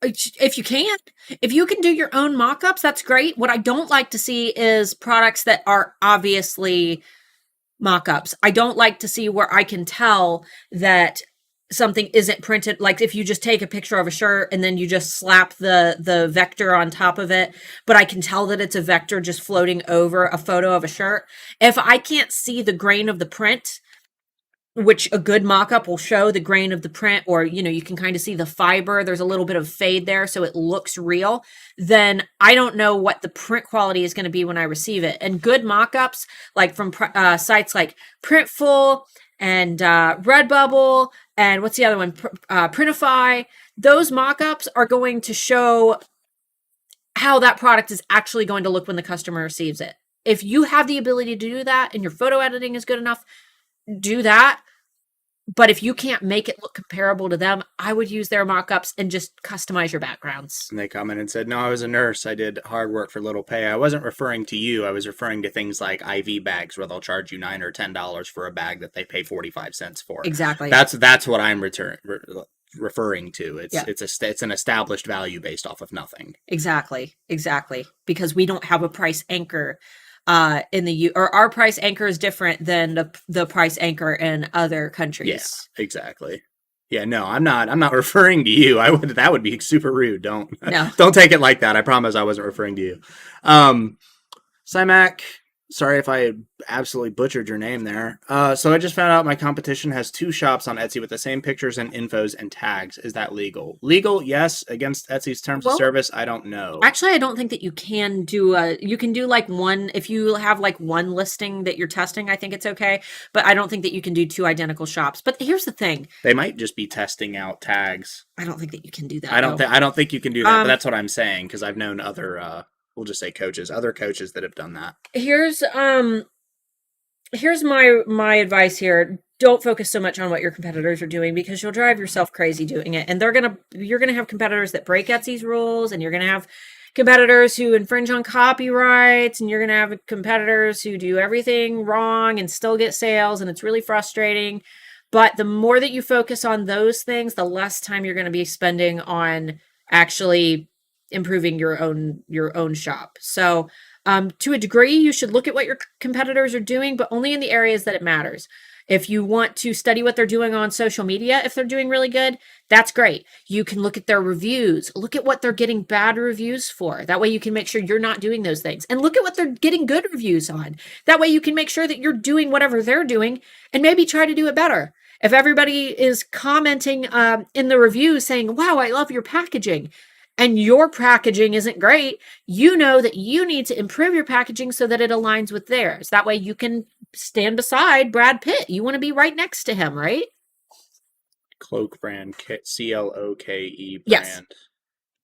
If you can. If you can do your own mock-ups, that's great. What I don't like to see is products that are obviously mock-ups. I don't like to see where I can tell that something isn't printed. Like if you just take a picture of a shirt and then you just slap the vector on top of it, but I can tell that it's a vector just floating over a photo of a shirt. If I can't see the grain of the print, which a good mock-up will show the grain of the print, or, you know, you can kind of see the fiber. There's a little bit of fade there, so it looks real. Then I don't know what the print quality is going to be when I receive it. And good mock-ups, like from sites like Printful and Redbubble, and what's the other one? Printify. Those mock-ups are going to show how that product is actually going to look when the customer receives it. If you have the ability to do that and your photo editing is good enough, do that. But if you can't make it look comparable to them, I would use their mock-ups and just customize your backgrounds. And they commented and said, no, I was a nurse. I did hard work for little pay. I wasn't referring to you. I was referring to things like IV bags where they'll charge you $9 or $10 for a bag that they pay 45 cents for. Exactly. That's what I'm referring to. It's an established value based off of nothing. Exactly. Because we don't have a price anchor in the or our price anchor is different than the price anchor in other countries. Yes, exactly. Yeah, no, I'm not referring to you. That would be super rude. Don't take it like that. I promise I wasn't referring to you. Simac, sorry if I absolutely butchered your name there. So I just found out my competition has 2 shops on Etsy with the same pictures and infos and tags. Is that legal? Legal, yes. Against Etsy's terms of service, I don't know. Actually, I don't think that you can do you can do like one, if you have like one listing that you're testing, I think it's okay. But I don't think that you can do 2 identical shops. But here's the thing. They might just be testing out tags. I don't think that you can do that. I don't think you can do that, but that's what I'm saying, because I've known other we'll just say other coaches that have done that. Here's my advice here. Don't focus so much on what your competitors are doing, because you'll drive yourself crazy doing it. And you're gonna have competitors that break Etsy's rules, and you're gonna have competitors who infringe on copyrights, and you're gonna have competitors who do everything wrong and still get sales, and it's really frustrating. But the more that you focus on those things, the less time you're gonna be spending on actually improving your own shop. So to a degree, you should look at what your competitors are doing, but only in the areas that it matters. If you want to study what they're doing on social media, if they're doing really good, that's great. You can look at their reviews, look at what they're getting bad reviews for. That way you can make sure you're not doing those things, and look at what they're getting good reviews on. That way you can make sure that you're doing whatever they're doing and maybe try to do it better. If everybody is commenting in the reviews saying, wow, I love your packaging, and your packaging isn't great, you know that you need to improve your packaging so that it aligns with theirs. That way you can stand beside Brad Pitt. You want to be right next to him, right? Cloak brand, C-L-O-K-E brand. Yes.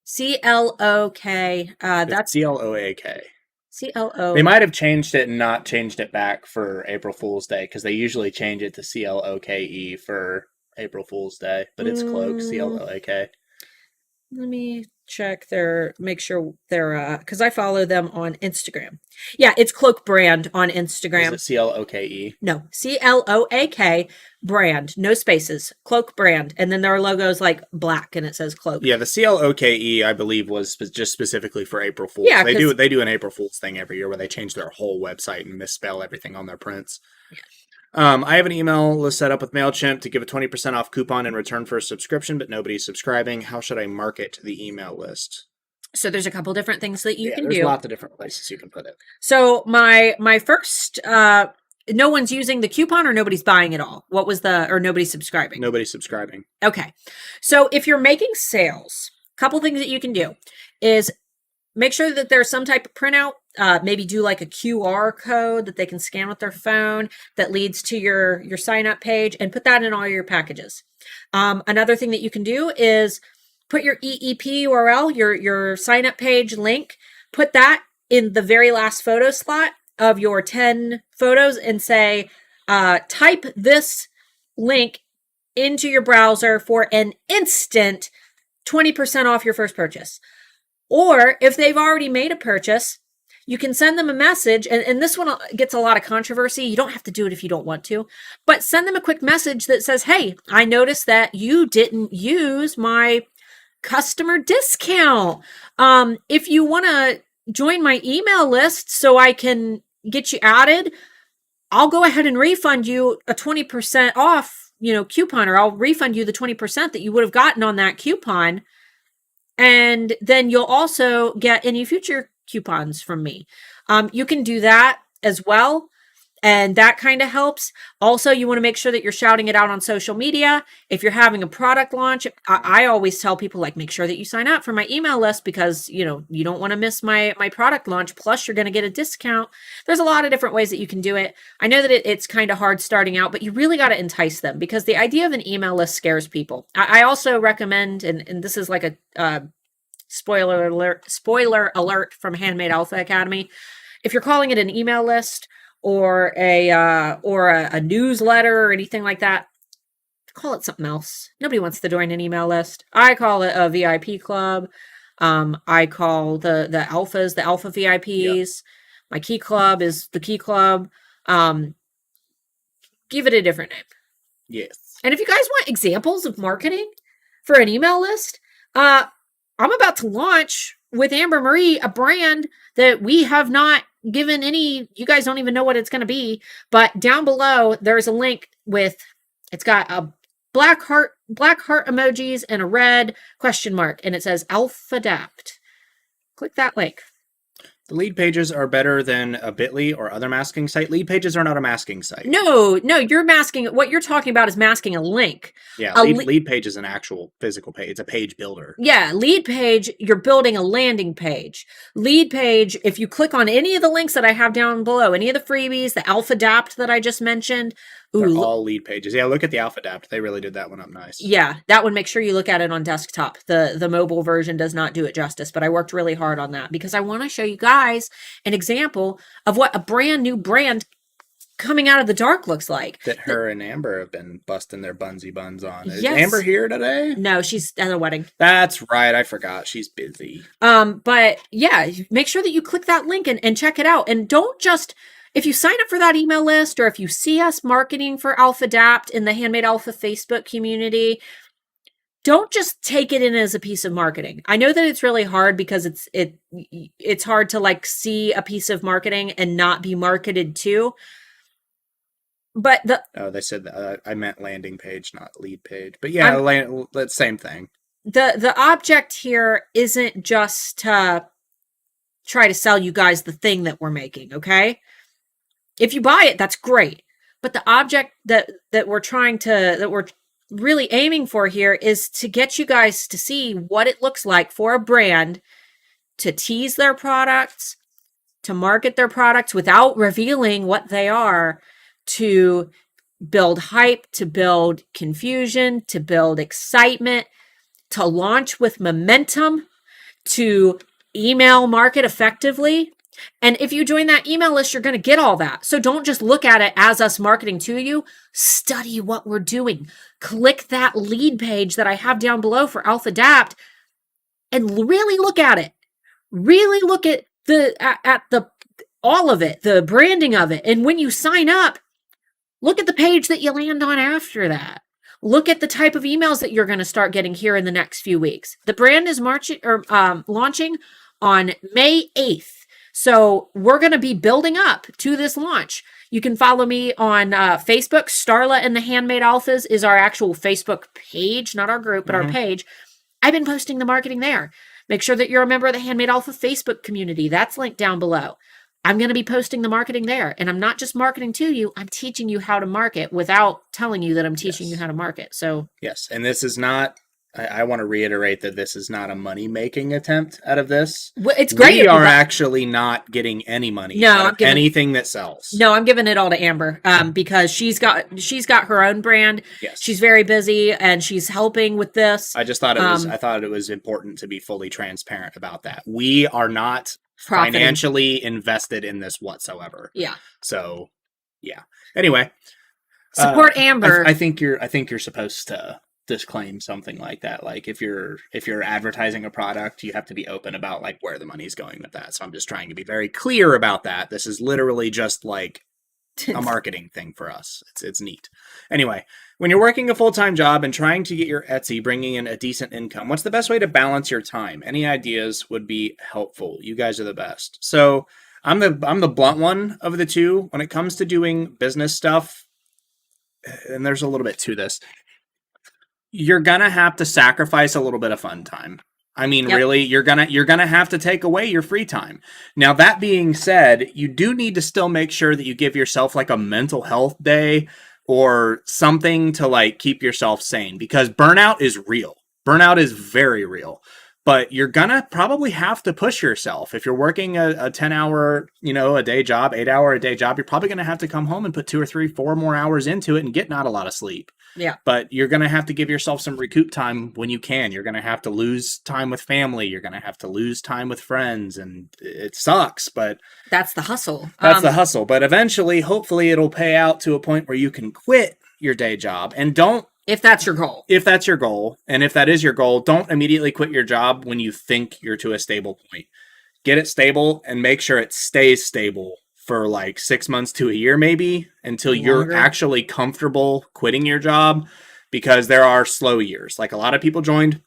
C-L-O-K. That's C-L-O-A-K. C-L-O. They might have changed it and not changed it back for April Fool's Day, because they usually change it to C-L-O-K-E for April Fool's Day, but it's Cloak, C-L-O-A-K. Let me check make sure they're, because I follow them on Instagram. Yeah, it's Cloak Brand on Instagram. Is it C-L-O-K-E? No, C-L-O-A-K brand, no spaces, Cloak Brand. And then their logo is like black and it says Cloak. Yeah, the C-L-O-K-E, I believe, was just specifically for April Fool's. Yeah, they do an April Fool's thing every year where they change their whole website and misspell everything on their prints. Yeah. I have an email list set up with MailChimp to give a 20% off coupon in return for a subscription, but nobody's subscribing. How should I market the email list? So there's a couple different things that you can do. There's lots of different places you can put it. So my first, no one's using the coupon, or nobody's buying it all? Or nobody's subscribing? Nobody's subscribing. Okay. So if you're making sales, a couple things that you can do is make sure that there's some type of printout maybe do like a QR code that they can scan with their phone that leads to your sign up page, and put that in all your packages. Another thing that you can do is put your EEP URL, your sign up page link, put that in the very last photo slot of your 10 photos and say, type this link into your browser for an instant 20% off your first purchase. Or if they've already made a purchase, you can send them a message, and this one gets a lot of controversy. You don't have to do it if you don't want to, but send them a quick message that says, hey, I noticed that you didn't use my customer discount. If you want to join my email list so I can get you added, I'll go ahead and refund you a 20% off, coupon, or I'll refund you the 20% that you would have gotten on that coupon. And then you'll also get any future coupons from me. You can do that as well. And that kind of helps. Also, you want to make sure that you're shouting it out on social media. If you're having a product launch, I always tell people, like, make sure that you sign up for my email list, because, you don't want to miss my product launch. Plus, you're going to get a discount. There's a lot of different ways that you can do it. I know that it's kind of hard starting out, but you really got to entice them, because the idea of an email list scares people. I also recommend, and this is like a spoiler alert from Handmade Alpha Academy. If you're calling it an email list, or a newsletter or anything like that, call it something else. Nobody wants to join an email list. I call it a VIP club. I call the alphas the alpha VIPs. Yep. My key club is the key club. Give it a different name. Yes. And if you guys want examples of marketing for an email list, I'm about to launch with Amber Marie a brand that we have not given any, you guys don't even know what it's going to be, but down below there's a link it's got a black heart emojis and a red question mark, and it says Adapt. Click that link. The lead pages are better than a Bitly or other masking site. Lead pages are not a masking site. No, you're masking. What you're talking about is masking a link. Yeah, lead page is an actual physical page. It's a page builder. Yeah, lead page, you're building a landing page. Lead page, if you click on any of the links that I have down below, any of the freebies, the Adapt that I just mentioned. They're all lead pages. Yeah, look at the Adapt. They really did that one up nice. Yeah, that one, make sure you look at it on desktop. The mobile version does not do it justice, but I worked really hard on that because I want to show you guys an example of what a brand new brand coming out of the dark looks like. That her and Amber have been busting their bunsy buns on. Is yes. Amber here today? No, she's at a wedding. That's right. I forgot. She's busy. But yeah, make sure that you click that link and check it out. And don't just... If you sign up for that email list, or if you see us marketing for Adapt in the Handmade Alpha Facebook community, don't just take it in as a piece of marketing. I know that it's really hard because it's hard to like see a piece of marketing and not be marketed to. But they said that I meant landing page, not lead page. But yeah, that's same thing. The object here isn't just to try to sell you guys the thing that we're making, okay? If you buy it, that's great. But the object that we're really aiming for here is to get you guys to see what it looks like for a brand to tease their products, to market their products without revealing what they are, to build hype, to build confusion, to build excitement, to launch with momentum, to email market effectively. And if you join that email list, you're going to get all that. So don't just look at it as us marketing to you. Study what we're doing. Click that lead page that I have down below for Adapt and really look at it. Really look at all of it, the branding of it. And when you sign up, look at the page that you land on after that. Look at the type of emails that you're going to start getting here in the next few weeks. The brand is launching on May 8th. So we're going to be building up to this launch. You can follow me on Facebook. Starla and the Handmade Alphas is our actual Facebook page, not our group, but our page. I've been posting the marketing there. Make sure that you're a member of the Handmade Alpha Facebook community. That's linked down below. I'm going to be posting the marketing there. And I'm not just marketing to you. I'm teaching you how to market without telling you that I'm teaching you how to market. So yes. And this is not I want to reiterate that this is not a money-making attempt out of this. Well, it's great. We are actually not getting any money out of anything that sells. No, I'm giving it all to Amber because she's got her own brand. Yes. She's very busy and she's helping with this. I just thought I thought it was important to be fully transparent about that. We are not financially invested in this whatsoever. Yeah. So, yeah. Anyway, support Amber. I think you're supposed to disclaim something like that. Like if you're advertising a product, you have to be open about like where the money's going with that. So I'm just trying to be very clear about that. This is literally just like a marketing thing for us. It's neat. Anyway, when you're working a full-time job and trying to get your Etsy bringing in a decent income, what's the best way to balance your time? Any ideas would be helpful. You guys are the best. So I'm the blunt one of the two when it comes to doing business stuff. And there's a little bit to this. You're gonna have to sacrifice a little bit of fun time. I mean, really, you're gonna have to take away your free time. Now, that being said, you do need to still make sure that you give yourself like a mental health day or something to like keep yourself sane, because burnout is real. Burnout is very real. But you're gonna probably have to push yourself. If you're working a 10-hour, a day job, 8-hour a day job, you're probably gonna have to come home and put 2 or 3, 4 more hours into it and get not a lot of sleep. Yeah. But you're going to have to give yourself some recoup time when you can. You're going to have to lose time with family. You're going to have to lose time with friends. And it sucks, but that's the hustle. That's the hustle. But eventually, hopefully, it'll pay out to a point where you can quit your day job. And don't. If that's your goal. If that's your goal. And if that is your goal, don't immediately quit your job when you think you're to a stable point. Get it stable and make sure it stays stable for like 6 months to a year, maybe, until you're actually comfortable quitting your job, because there are slow years. Like a lot of people joined,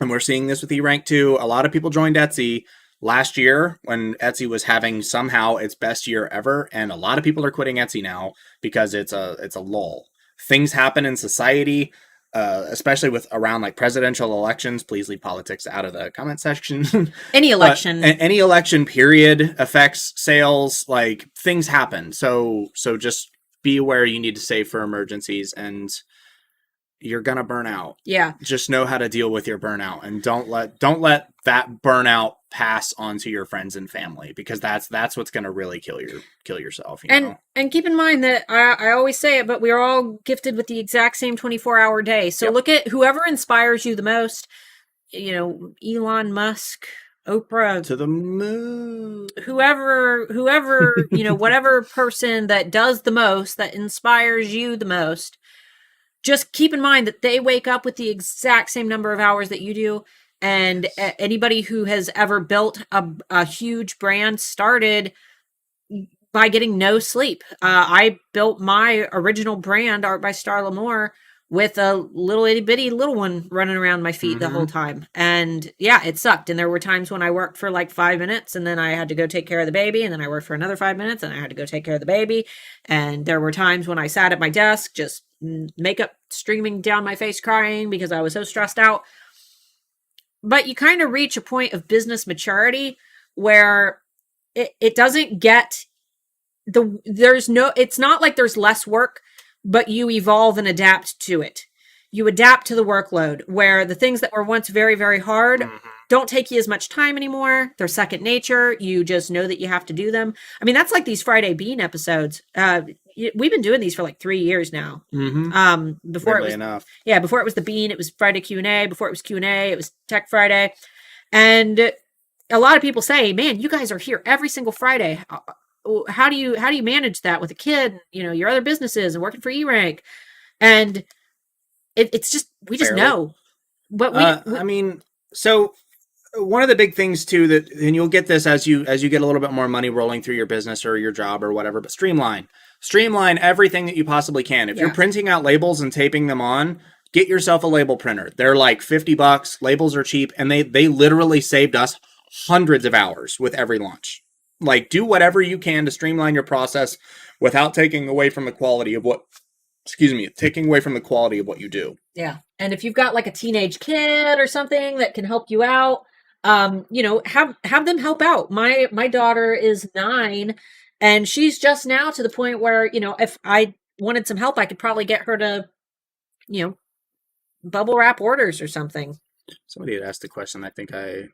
and we're seeing this with eRank too. A lot of people joined Etsy last year when Etsy was having somehow its best year ever. And a lot of people are quitting Etsy now because it's a lull. Things happen in society, especially with around like presidential elections. Please leave politics out of the comment section. Any election. Any election period affects sales. Like things happen. So just be aware you need to save for emergencies, and you're going to burn out. Yeah. Just know how to deal with your burnout, and don't let that burnout pass on to your friends and family, because that's what's going to really kill yourself. And keep in mind that I always say it, but we're all gifted with the exact same 24-hour day. So look at whoever inspires you the most, Elon Musk, Oprah, to the moon, whoever, whatever person that does the most, that inspires you the most. Just keep in mind that they wake up with the exact same number of hours that you do. And anybody who has ever built a huge brand started by getting no sleep. I built my original brand, Art by Starla, with a little itty bitty little one running around my feet the whole time. And yeah, it sucked. And there were times when I worked for like 5 minutes and then I had to go take care of the baby. And then I worked for another 5 minutes and I had to go take care of the baby. And there were times when I sat at my desk, just makeup streaming down my face, crying because I was so stressed out. But you kind of reach a point of business maturity where it doesn't get it's not like there's less work, but you evolve and adapt to it. You adapt to the workload, where the things that were once very, very hard don't take you as much time anymore. They're second nature. You just know that you have to do them. I mean, that's like these Friday Bean episodes. We've been doing these for like 3 years now. Before it was the Bean, it was Friday Q&A. Before it was Q&A, it was Tech Friday. And a lot of people say, man, you guys are here every single Friday. How do you manage that with a kid, your other businesses and working for eRank? And it's just, we just know. But I mean, so one of the big things too, that, and you'll get this as you get a little bit more money rolling through your business or your job or whatever, but streamline everything that you possibly can. If you're printing out labels and taping them on, get yourself a label printer. They're like $50. Labels are cheap, and they literally saved us hundreds of hours with every launch. Like, do whatever you can to streamline your process without taking away from the quality of what you do. Yeah. And if you've got like a teenage kid or something that can help you out, have them help out. My daughter is 9 and she's just now to the point where, if I wanted some help, I could probably get her to, bubble wrap orders or something. Somebody had asked a question I think I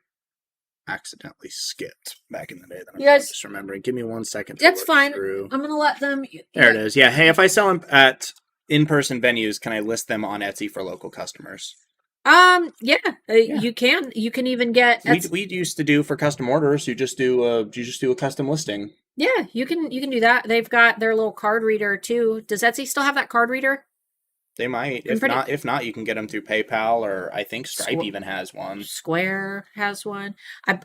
accidentally skipped back in the day that I'm You guys, just remembering. Give me 1 second to that's look fine. through. I'm gonna let them. There it is. Yeah. Hey, if I sell them at in-person venues, can I list them on Etsy for local customers? Yeah, Yeah. you can. You can even get. We used to do for custom orders. You just do a custom listing. Yeah, you can do that. They've got their little card reader too. Does Etsy still have that card reader? They might. I'm pretty. If not, you can get them through PayPal, or I think Stripe Squ- even has one. Square has one.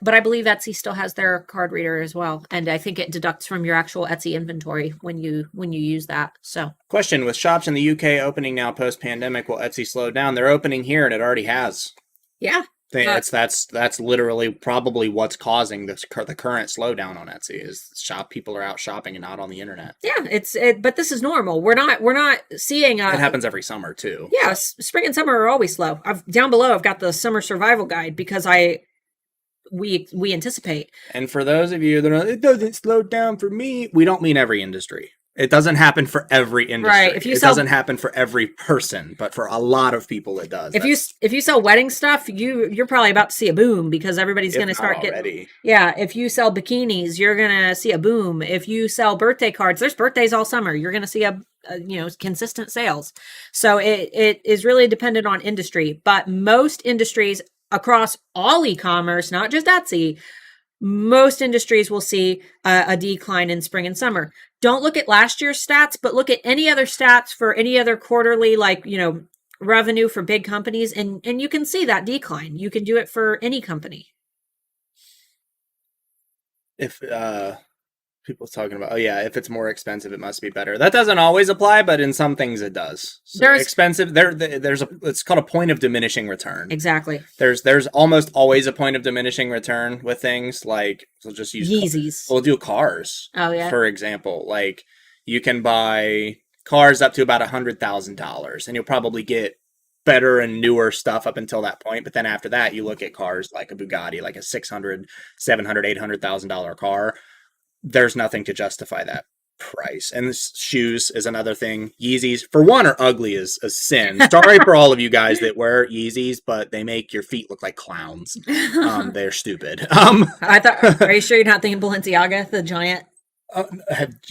But I believe Etsy still has their card reader as well, and I think it deducts from your actual Etsy inventory when you use that. So, Question: with shops in the UK opening now post pandemic, will Etsy slow down? They're opening here, and it already has. yeah. That's literally probably what's causing the current slowdown on Etsy is people are out shopping and not on the internet. Yeah, but this is normal. We're not seeing it happens every summer too. Yeah, spring and summer are always slow. Down below I've got the summer survival guide because we anticipate. And for those of you that are, it doesn't slow down for me, we don't mean every industry. It doesn't happen for every industry. Right. It doesn't happen for every person, but for a lot of people it does. If you sell wedding stuff, you're probably about to see a boom because everybody's going to start getting. Yeah, if you sell bikinis, you're going to see a boom. If you sell birthday cards, there's birthdays all summer. You're going to see a consistent sales. So it is really dependent on industry, but most industries across all e-commerce, not just Etsy, most industries will see a decline in spring and summer. Don't look at last year's stats, but look at any other stats for any other quarterly, revenue for big companies, and you can see that decline. You can do it for any company. If people talking about, if it's more expensive, it must be better. That doesn't always apply, but in some things it does. So expensive. It's called a point of diminishing return. Exactly. There's almost always a point of diminishing return with things like, we'll just use Yeezys. We'll do cars. Oh yeah. For example, like you can buy cars up to about $100,000, and you'll probably get better and newer stuff up until that point. But then after that, you look at cars like a Bugatti, like a $600,000, $700,000, $800,000 car. There's nothing to justify that price. And shoes is another thing. Yeezys, for one, are ugly as sin. Sorry for all of you guys that wear Yeezys, but they make your feet look like clowns. They're stupid. Are you sure you're not thinking Balenciaga, the giant?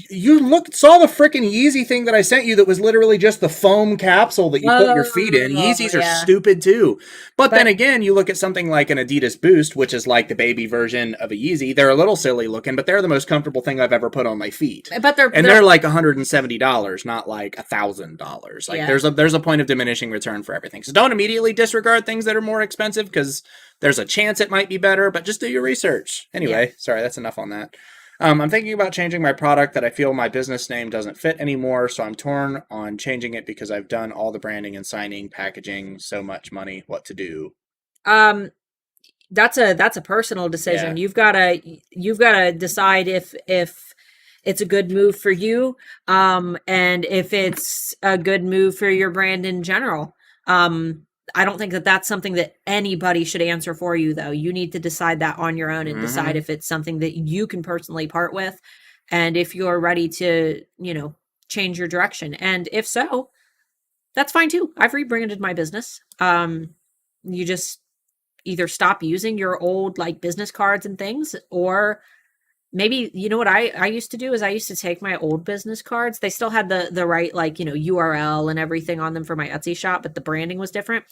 You saw the freaking Yeezy thing that I sent you that was literally just the foam capsule that you put your feet in. Yeezys are stupid too. But then again, you look at something like an Adidas Boost, which is like the baby version of a Yeezy. They're a little silly looking, but they're the most comfortable thing I've ever put on my feet. But they're like $170, not like $1,000. Like there's a point of diminishing return for everything. So don't immediately disregard things that are more expensive because there's a chance it might be better, but just do your research. Anyway, sorry, that's enough on that. I'm thinking about changing my product that I feel my business name doesn't fit anymore, so I'm torn on changing it because I've done all the branding and signing, packaging, so much money. What to do? That's a personal decision. Yeah. You've gotta decide if it's a good move for you, and if it's a good move for your brand in general. I don't think that that's something that anybody should answer for you, though. You need to decide that on your own and decide if it's something that you can personally part with, and if you're ready to, change your direction. And if so, that's fine too. I've rebranded my business. You just either stop using your old business cards and things, or maybe, what I used to do is I used to take my old business cards. They still had the right, URL and everything on them for my Etsy shop, but the branding was different.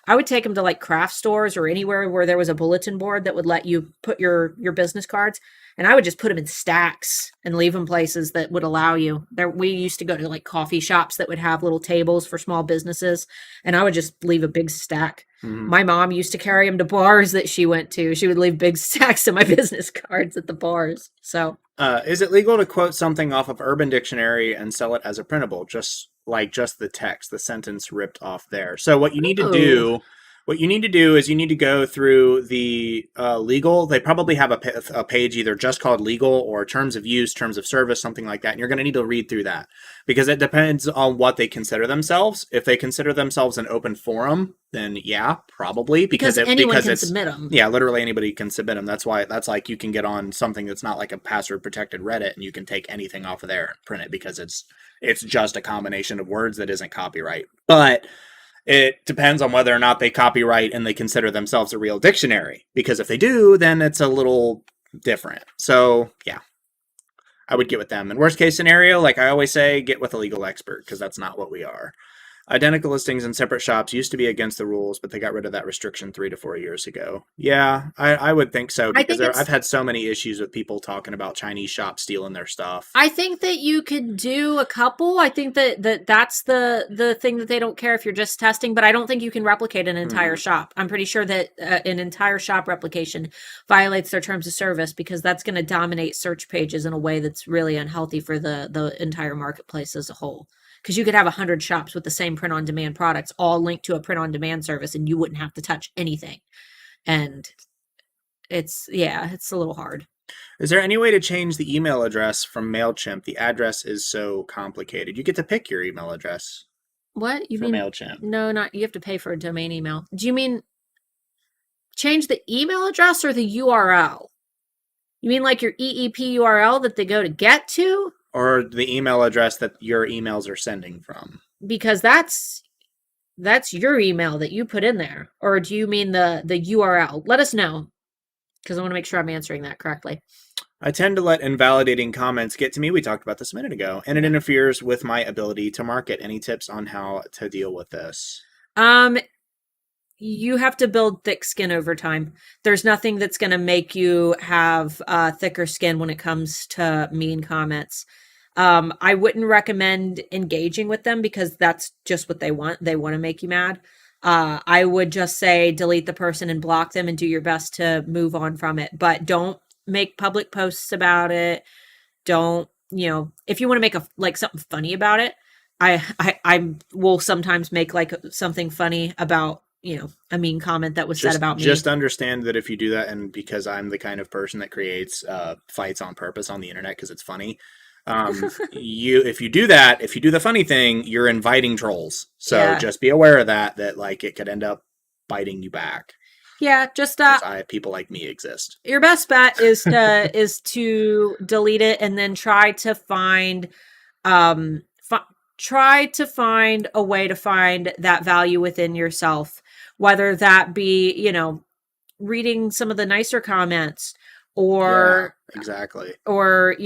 I would take them to craft stores or anywhere where there was a bulletin board that would let you put your business cards. And I would just put them in stacks and leave them places that would allow you. We used to go to coffee shops that would have little tables for small businesses, and I would just leave a big stack. Mm-hmm. My mom used to carry them to bars that she went to. She would leave big stacks of my business cards at the bars. So, is it legal to quote something off of Urban Dictionary and sell it as a printable, just the text, the sentence ripped off there? So what you need to do. What you need to do is you need to go through the legal. They probably have a page either just called legal or terms of use, terms of service, something like that. And you're going to need to read through that because it depends on what they consider themselves. If they consider themselves an open forum, then yeah, probably because anyone can submit them. Yeah, literally anybody can submit them. That's why like you can get on something that's not like a password protected Reddit and you can take anything off of there and print it because it's just a combination of words that isn't copyright. But It depends on whether or not they copyright and they consider themselves a real dictionary. Because if they do, then it's a little different. So, yeah, I would get with them. And worst case scenario, like I always say, get with a legal expert because that's not what we are. Identical listings in separate shops used to be against the rules, but they got rid of that restriction 3 to 4 years ago. Yeah, I would think so I because think it's I've had so many issues with people talking about Chinese shops stealing their stuff. I think that you could do a couple. I think that's the thing that they don't care if you're just testing, but I don't think you can replicate an entire shop. I'm pretty sure that an entire shop replication violates their terms of service because that's going to dominate search pages in a way that's really unhealthy for the entire marketplace as a whole. Because you could have 100 shops with the same print-on-demand products all linked to a print-on-demand service, and you wouldn't have to touch anything. And it's a little hard. Is there any way to change the email address from MailChimp? The address is so complicated. You get to pick your email address What you for mean? MailChimp. No, not you have to pay for a domain email. Do you mean change the email address or the URL? You mean like your EEP URL that they go to get to? Or the email address that your emails are sending from. Because that's your email that you put in there. Or do you mean the URL? Let us know. Because I want to make sure I'm answering that correctly. I tend to let invalidating comments get to me. We talked about this a minute ago, and it interferes with my ability to market. Any tips on how to deal with this? You have to build thick skin over time. There's nothing that's going to make you have thicker skin when it comes to mean comments. I wouldn't recommend engaging with them because that's just what they want. They want to make you mad. I would just say delete the person and block them and do your best to move on from it. But don't make public posts about it. Don't, if you want to make something funny about it, I will sometimes make like something funny about, a mean comment that was said about me. Just understand that if you do that, and because I'm the kind of person that creates fights on purpose on the internet because it's funny, if you do that, if you do the funny thing, you're inviting trolls. So just be aware of that like it could end up biting you back. Yeah, just people like me exist. Your best bet is to to delete it and then try to find a way to find that value within yourself, whether that be, reading some of the nicer comments or exactly. Or,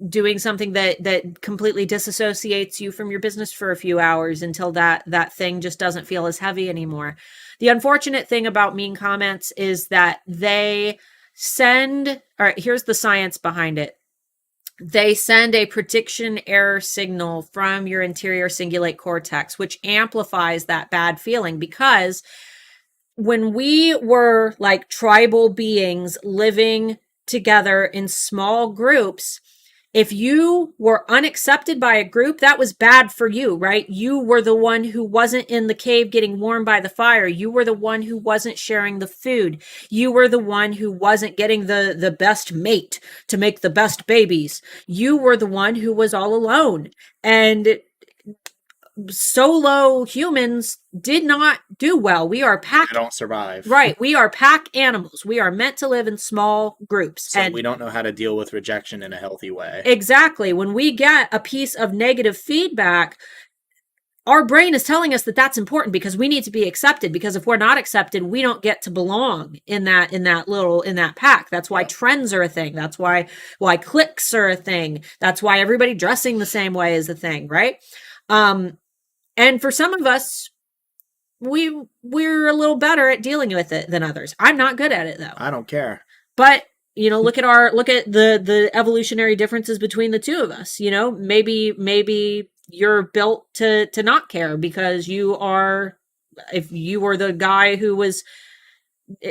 doing something that completely disassociates you from your business for a few hours until that thing just doesn't feel as heavy anymore. The unfortunate thing about mean comments is that they send, all right, here's the science behind it. They send a prediction error signal from your anterior cingulate cortex, which amplifies that bad feeling because when we were like tribal beings living together in small groups, if you were unaccepted by a group, that was bad for you, right? You were the one who wasn't in the cave getting warm by the fire. You were the one who wasn't sharing the food. You were the one who wasn't getting the best mate to make the best babies. You were the one who was all alone. And solo humans did not do well. We are pack. They don't survive. Right. We are pack animals. We are meant to live in small groups. So we don't know how to deal with rejection in a healthy way. Exactly. When we get a piece of negative feedback, our brain is telling us that that's important because we need to be accepted, because if we're not accepted, we don't get to belong in that pack. That's why trends are a thing. That's why cliques are a thing. That's why everybody dressing the same way is a thing, right? And for some of us, we're a little better at dealing with it than others. I'm not good at it though. I don't care. But look at the evolutionary differences between the two of us. Maybe you're built to not care because if you were the guy who was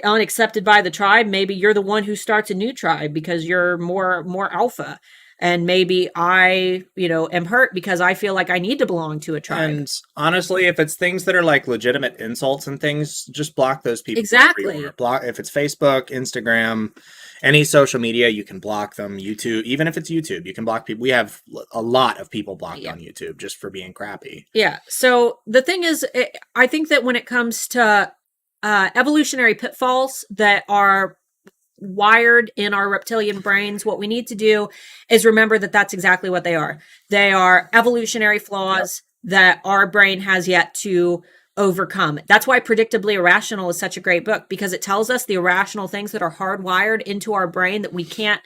unaccepted by the tribe, maybe you're the one who starts a new tribe because you're more alpha. And maybe I, am hurt because I feel like I need to belong to a tribe. And honestly, if it's things that are like legitimate insults and things, just block those people. Exactly. Block if it's Facebook, Instagram, any social media, you can block them. YouTube, even if it's YouTube, you can block people. We have a lot of people blocked on YouTube just for being crappy. Yeah. So the thing is, I think that when it comes to evolutionary pitfalls that are wired in our reptilian brains, what we need to do is remember that that's exactly what they are. They are evolutionary flaws that our brain has yet to overcome. That's why Predictably Irrational is such a great book, because it tells us the irrational things that are hardwired into our brain that we can't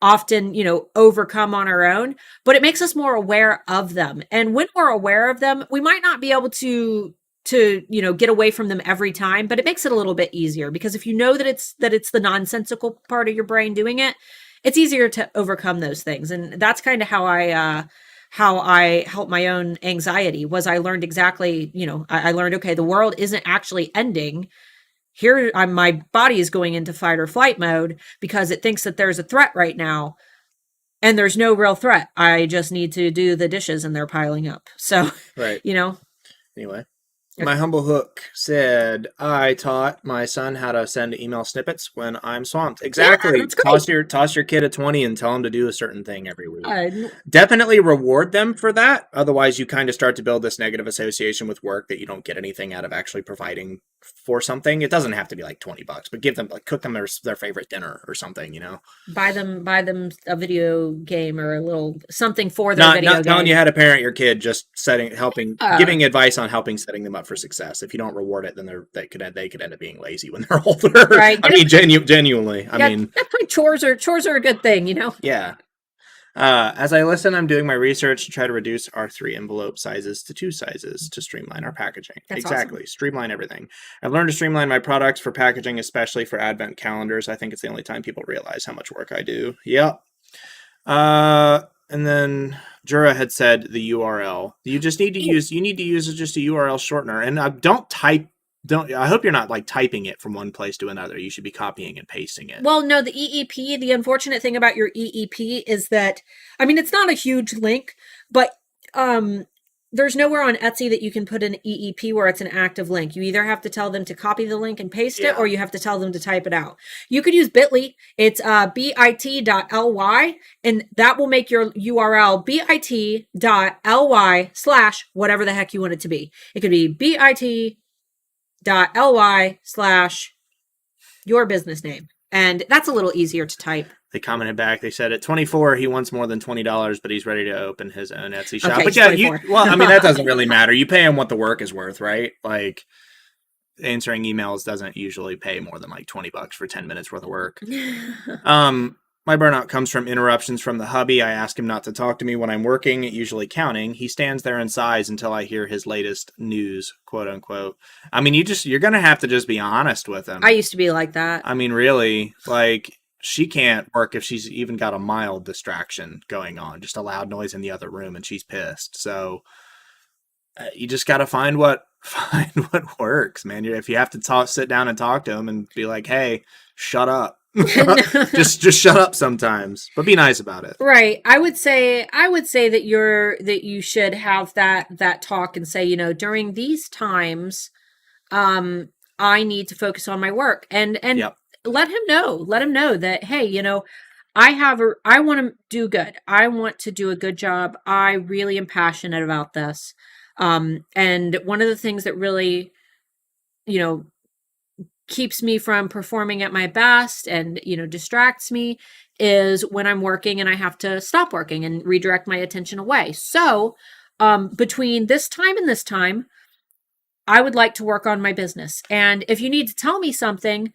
often, overcome on our own, but it makes us more aware of them. And when we're aware of them, we might not be able to get away from them every time, but it makes it a little bit easier, because if you know that it's the nonsensical part of your brain doing it, it's easier to overcome those things. And that's kind of how I help my own anxiety. Was I learned exactly, I learned, okay, the world isn't actually ending. Here, my body is going into fight or flight mode because it thinks that there's a threat right now, and there's no real threat. I just need to do the dishes and they're piling up. So, Right. Anyway. Okay. My humble hook said, I taught my son how to send email snippets when I'm swamped. Exactly. Yeah, that's great. Toss your kid a 20 and tell him to do a certain thing every week. Uh, Definitely reward them for that. Otherwise, you kind of start to build this negative association with work that you don't get anything out of actually providing for something. It doesn't have to be like $20, but give them, like, cook them their favorite dinner or something, buy them a video game or a little something for their video Not game. telling you how to parent your kid, just giving advice on helping setting them up for success. If you don't reward it, then they could end up being lazy when they're older. Right. I mean, genuinely. I mean, chores are a good thing, Yeah. As I listen, I'm doing my research to try to reduce our 3 envelope sizes to 2 sizes to streamline our packaging. That's exactly. awesome. Streamline everything. I've learned to streamline my products for packaging, especially for advent calendars. I think it's the only time people realize how much work I do. Yep. And then Jura had said the URL. You just need to use just a URL shortener. And I hope you're not like typing it from one place to another. You should be copying and pasting it. Well, no, the EEP, the unfortunate thing about your EEP is that, I mean, it's not a huge link, but there's nowhere on Etsy that you can put an EEP where it's an active link. You either have to tell them to copy the link and paste it, or you have to tell them to type it out. You could use Bitly. It's bit.ly, and that will make your URL bit.ly / whatever the heck you want it to be. It could be bit.ly / your business name. And that's a little easier to type. They commented back. They said at 24, he wants more than $20, but he's ready to open his own Etsy shop. Okay, but yeah, I mean, that doesn't really matter. You pay him what the work is worth, right? Like, answering emails doesn't usually pay more than like $20 for 10 minutes worth of work. My burnout comes from interruptions from the hubby. I ask him not to talk to me when I'm working, usually counting. He stands there and sighs until I hear his latest news, quote unquote. I mean, you're going to have to just be honest with him. I used to be like that. I mean, really, like, she can't work if she's even got a mild distraction going on, just a loud noise in the other room, and she's pissed. So you just got to find what works, man. If you have to sit down and talk to him and be like, hey, shut up. just shut up sometimes, but be nice about it. Right. I would say that you should have that talk and say, during these times, I need to focus on my work, and Yep. let him know that, hey, I want to do good. I want to do a good job. I really am passionate about this. And one of the things that really, keeps me from performing at my best and, distracts me is when I'm working and I have to stop working and redirect my attention away. So, between this time and this time, I would like to work on my business. And if you need to tell me something,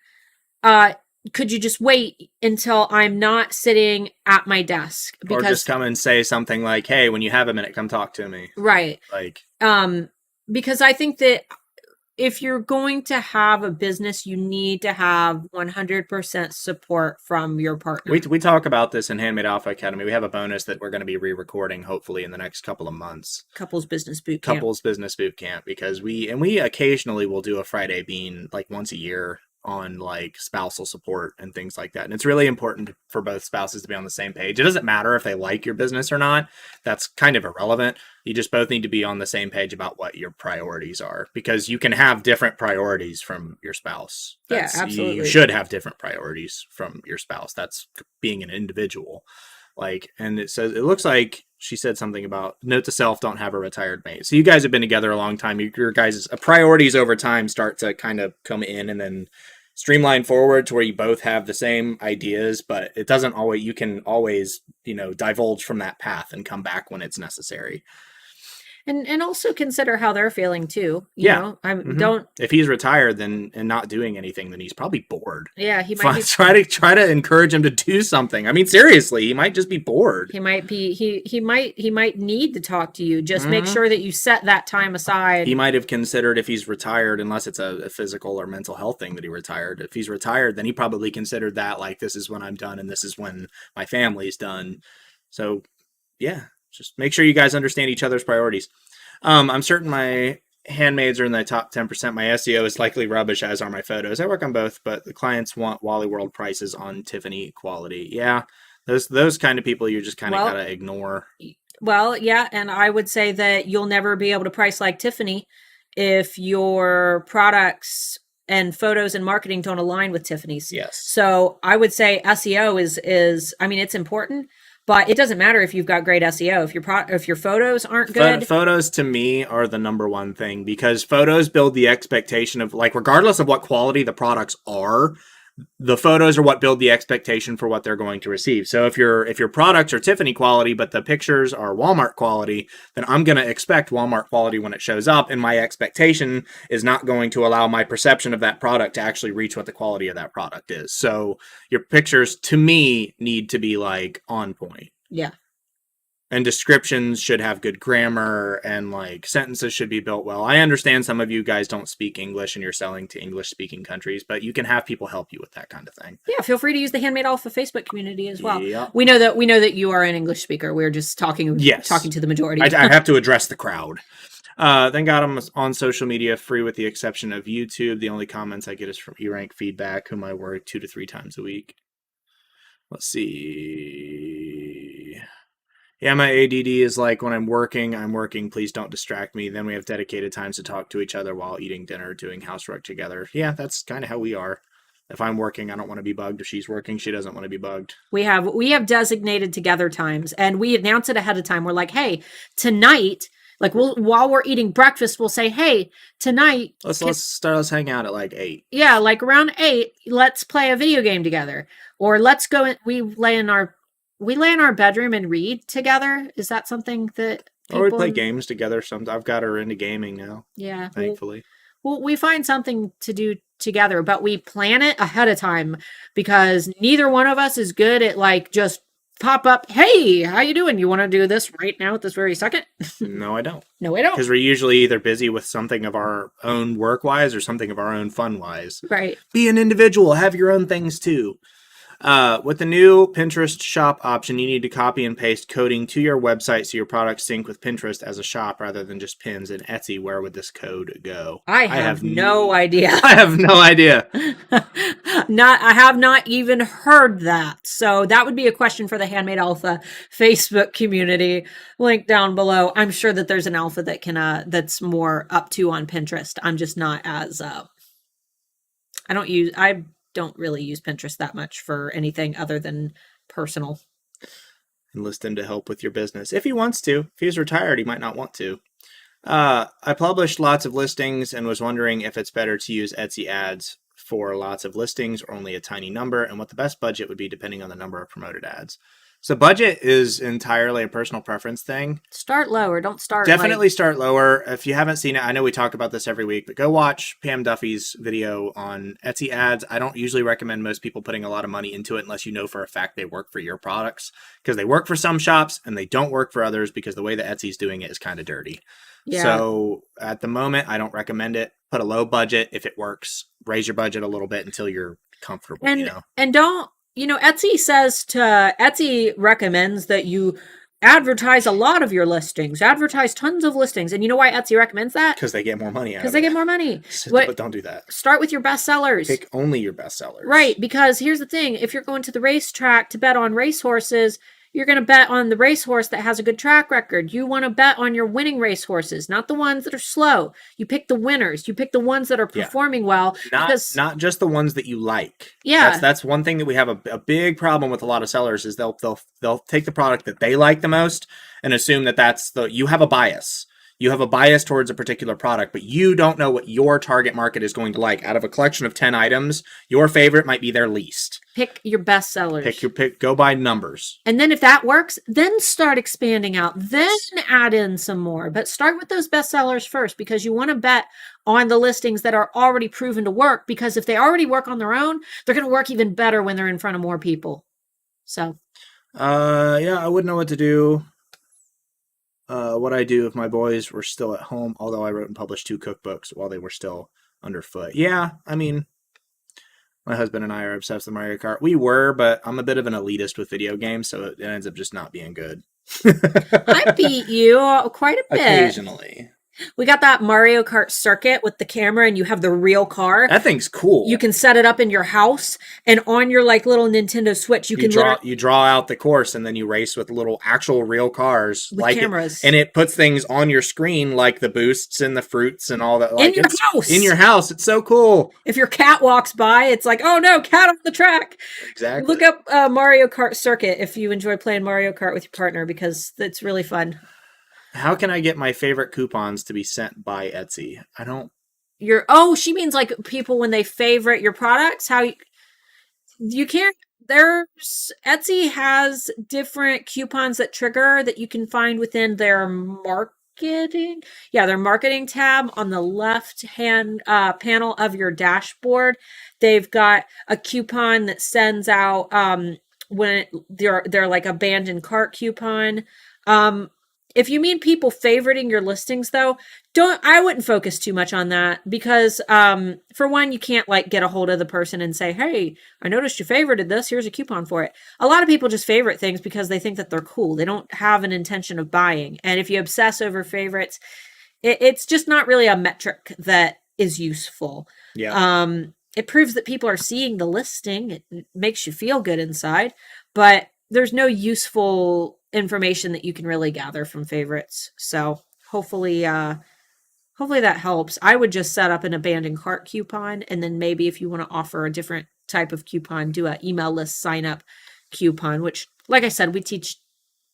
could you just wait until I'm not sitting at my desk? Or just come and say something like, hey, when you have a minute, come talk to me. Right. Like, because I think that if you're going to have a business, you need to have 100% support from your partner. We talk about this in Handmade Alpha Academy. We have a bonus that we're going to be re-recording hopefully in the next couple of months. Couples Business Boot Camp. Because we occasionally will do a Friday Bean like once a year on like spousal support and things like that. And it's really important for both spouses to be on the same page. It doesn't matter if they like your business or not. That's kind of irrelevant. You just both need to be on the same page about what your priorities are, because you can have different priorities from your spouse. Yeah, absolutely. You should have different priorities from your spouse. That's being an individual. Like, and it looks like she said something about note to self, don't have a retired mate. So you guys have been together a long time. Your guys' priorities over time start to kind of come in and then streamline forward to where you both have the same ideas, but it doesn't always, you can always, divulge from that path and come back when it's necessary. And also consider how they're feeling too. You Yeah. know, I Mhm. don't. If he's retired then and not doing anything, then he's probably bored. Yeah, he might be. Try to encourage him to do something. I mean, seriously, he might just be bored. He might be. He might need to talk to you. Just make Mhm. sure that you set that time aside. He might have considered if he's retired, unless it's a physical or mental health thing that he retired. If he's retired, then he probably considered that like this is when I'm done and this is when my family's done. So yeah, just make sure you guys understand each other's priorities. I'm certain my handmaids are in the top 10%. My SEO is likely rubbish, as are my photos. I work on both, but the clients want Wally World prices on Tiffany quality. Yeah, those kind of people you just kind of Well, gotta ignore. Well, yeah, and I would say that you'll never be able to price like Tiffany if your products and photos and marketing don't align with Tiffany's. Yes. So I would say SEO is I mean it's important, but it doesn't matter if you've got great SEO if your photos aren't good. Photos to me are the number one thing because photos build the expectation of like regardless of what quality the products are, the photos are what build the expectation for what they're going to receive. So if your products are Tiffany quality but the pictures are Walmart quality, then I'm going to expect Walmart quality when it shows up, and my expectation is not going to allow my perception of that product to actually reach what the quality of that product is. So your pictures to me need to be like on point. Yeah. And descriptions should have good grammar and like sentences should be built well. I understand some of you guys don't speak English and you're selling to English speaking countries, but you can have people help you with that kind of thing. Yeah, feel free to use the Handmade Alpha Facebook community as well. Yeah. We know that you are an English speaker. We're just talking to the majority. I have to address the crowd. Then got them on social media free with the exception of YouTube. The only comments I get is from E-Rank Feedback, whom I work 2 to 3 times a week. Let's see. Yeah, my ADD is like when I'm working, please don't distract me. Then we have dedicated times to talk to each other while eating dinner, doing housework together. Yeah, that's kind of how we are. If I'm working, I don't want to be bugged. If she's working, she doesn't want to be bugged. We have designated together times, and we announce it ahead of time. We're like, hey, tonight, like while we're eating breakfast, we'll say, hey, tonight Let's hang out at like 8. Yeah, like around 8, let's play a video game together. Or let's go we lay in our bedroom and read together. Is that something that Or we play games together. I've got her into gaming now. Yeah. Thankfully. Well, we find something to do together, but we plan it ahead of time because neither one of us is good at like just pop up, hey, how you doing? You want to do this right now at this very second? No, I don't. No, I don't. Because we're usually either busy with something of our own work-wise or something of our own fun-wise. Right. Be an individual. Have your own things, too. With the new Pinterest shop option, you need to copy and paste coding to your website so your products sync with Pinterest as a shop rather than just pins. And Etsy, where would this code go? I have no idea. I have no idea. I have not even heard that. So that would be a question for the Handmade Alpha Facebook community. Link down below. I'm sure that there's an alpha that can that's more up to on Pinterest. I'm just not as I don't really use Pinterest that much for anything other than personal. Enlist him to help with your business. If he wants to. If he's retired, he might not want to. I published lots of listings and was wondering if it's better to use Etsy ads for lots of listings or only a tiny number, and what the best budget would be depending on the number of promoted ads. So budget is entirely a personal preference thing. Start lower. Don't start Definitely start lower. If you haven't seen it, I know we talk about this every week, but go watch Pam Duffy's video on Etsy ads. I don't usually recommend most people putting a lot of money into it unless you know for a fact they work for your products, because they work for some shops and they don't work for others because the way that Etsy's doing it is kind of dirty. Yeah. So at the moment, I don't recommend it. Put a low budget. If it works, raise your budget a little bit until you're comfortable. And don't, Etsy recommends that you advertise a lot of your listings, advertise tons of listings. And you know why Etsy recommends that? Because they get more money out of it. Because they get more money. But don't do that. Start with your best sellers. Pick only your best sellers. Right. Because here's the thing. If you're going to the racetrack to bet on racehorses, you're going to bet on the racehorse that has a good track record. You want to bet on your winning racehorses, not the ones that are slow. You pick the winners. You pick the ones that are performing well. Not just the ones that you like. Yeah. That's one thing that we have a big problem with a lot of sellers is they'll take the product that they like the most and assume that you have a bias. you have a bias towards a particular product, but you don't know what your target market is going to like. Out of a collection of 10 items, your favorite might be their least. Pick your best sellers. Pick your pick. Go by numbers. And then if that works, then start expanding out. Then add in some more. But start with those best sellers first, because you want to bet on the listings that are already proven to work. Because if they already work on their own, they're going to work even better when they're in front of more people. So, yeah, I wouldn't know what to do. What I do if my boys were still at home, although I wrote and published 2 cookbooks while they were still underfoot. Yeah, I mean, my husband and I are obsessed with Mario Kart. We were, but I'm a bit of an elitist with video games, so it ends up just not being good. I beat you quite a bit. Occasionally. We got that Mario Kart circuit with the camera, and you have the real car. That thing's cool. You can set it up in your house, and on your like little Nintendo Switch, you can draw out the course, and then you race with little actual real cars with cameras, and it puts things on your screen like the boosts and the fruits and all that. Like in your house. In your house, it's so cool. If your cat walks by, it's like, oh no, cat on the track. Exactly. Look up Mario Kart circuit if you enjoy playing Mario Kart with your partner, because it's really fun. How can I get my favorite coupons to be sent by Etsy? I don't. She means like people when they favorite your products. How you can't. Etsy has different coupons that trigger that you can find within their marketing. Yeah, their marketing tab on the left hand panel of your dashboard. They've got a coupon that sends out when they're like abandoned cart coupon. If you mean people favoriting your listings, though, I wouldn't focus too much on that, because for one, you can't like get a hold of the person and say, hey, I noticed you favorited this. Here's a coupon for it. A lot of people just favorite things because they think that they're cool. They don't have an intention of buying. And if you obsess over favorites, it's just not really a metric that is useful. Yeah. It proves that people are seeing the listing. It makes you feel good inside, but there's no useful information that you can really gather from favorites. So hopefully that helps. I would just set up an abandoned cart coupon, and then maybe if you want to offer a different type of coupon, do an email list sign up coupon, which, like I said, we teach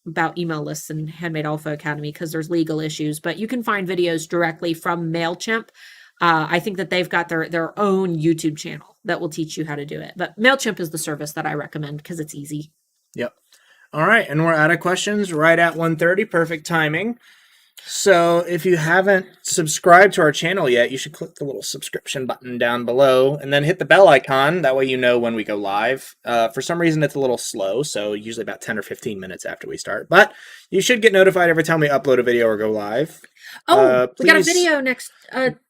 about email lists in Handmade Alpha Academy because there's legal issues, but you can find videos directly from MailChimp. I think that they've got their own YouTube channel that will teach you how to do it. But MailChimp is the service that I recommend because it's easy. Yep. All right, and we're out of questions right at 1:30. Perfect timing. So if you haven't subscribed to our channel yet, you should click the little subscription button down below and then hit the bell icon. That way you know when we go live. For some reason, it's a little slow, so usually about 10 or 15 minutes after we start. But you should get notified every time we upload a video or go live. We got a video next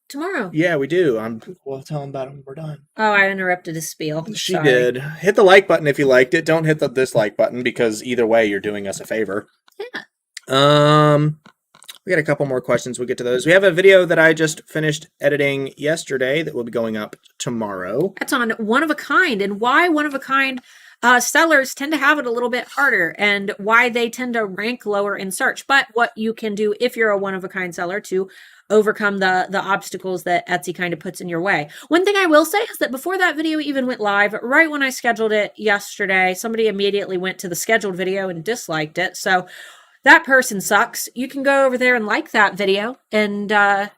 tomorrow. Yeah, we do. We'll tell them about it when we're done. Oh, I interrupted his spiel. She did. Hit the like button if you liked it. Don't hit the dislike button, because either way, you're doing us a favor. Yeah. We got a couple more questions. We'll get to those. We have a video that I just finished editing yesterday that will be going up tomorrow. That's on one of a kind, and why one of a kind sellers tend to have it a little bit harder, and why they tend to rank lower in search. But what you can do if you're a one of a kind seller to overcome the obstacles that Etsy kind of puts in your way. One thing I will say is that before that video even went live, right when I scheduled it yesterday, somebody immediately went to the scheduled video and disliked it. So that person sucks. You can go over there and like that video. And yeah,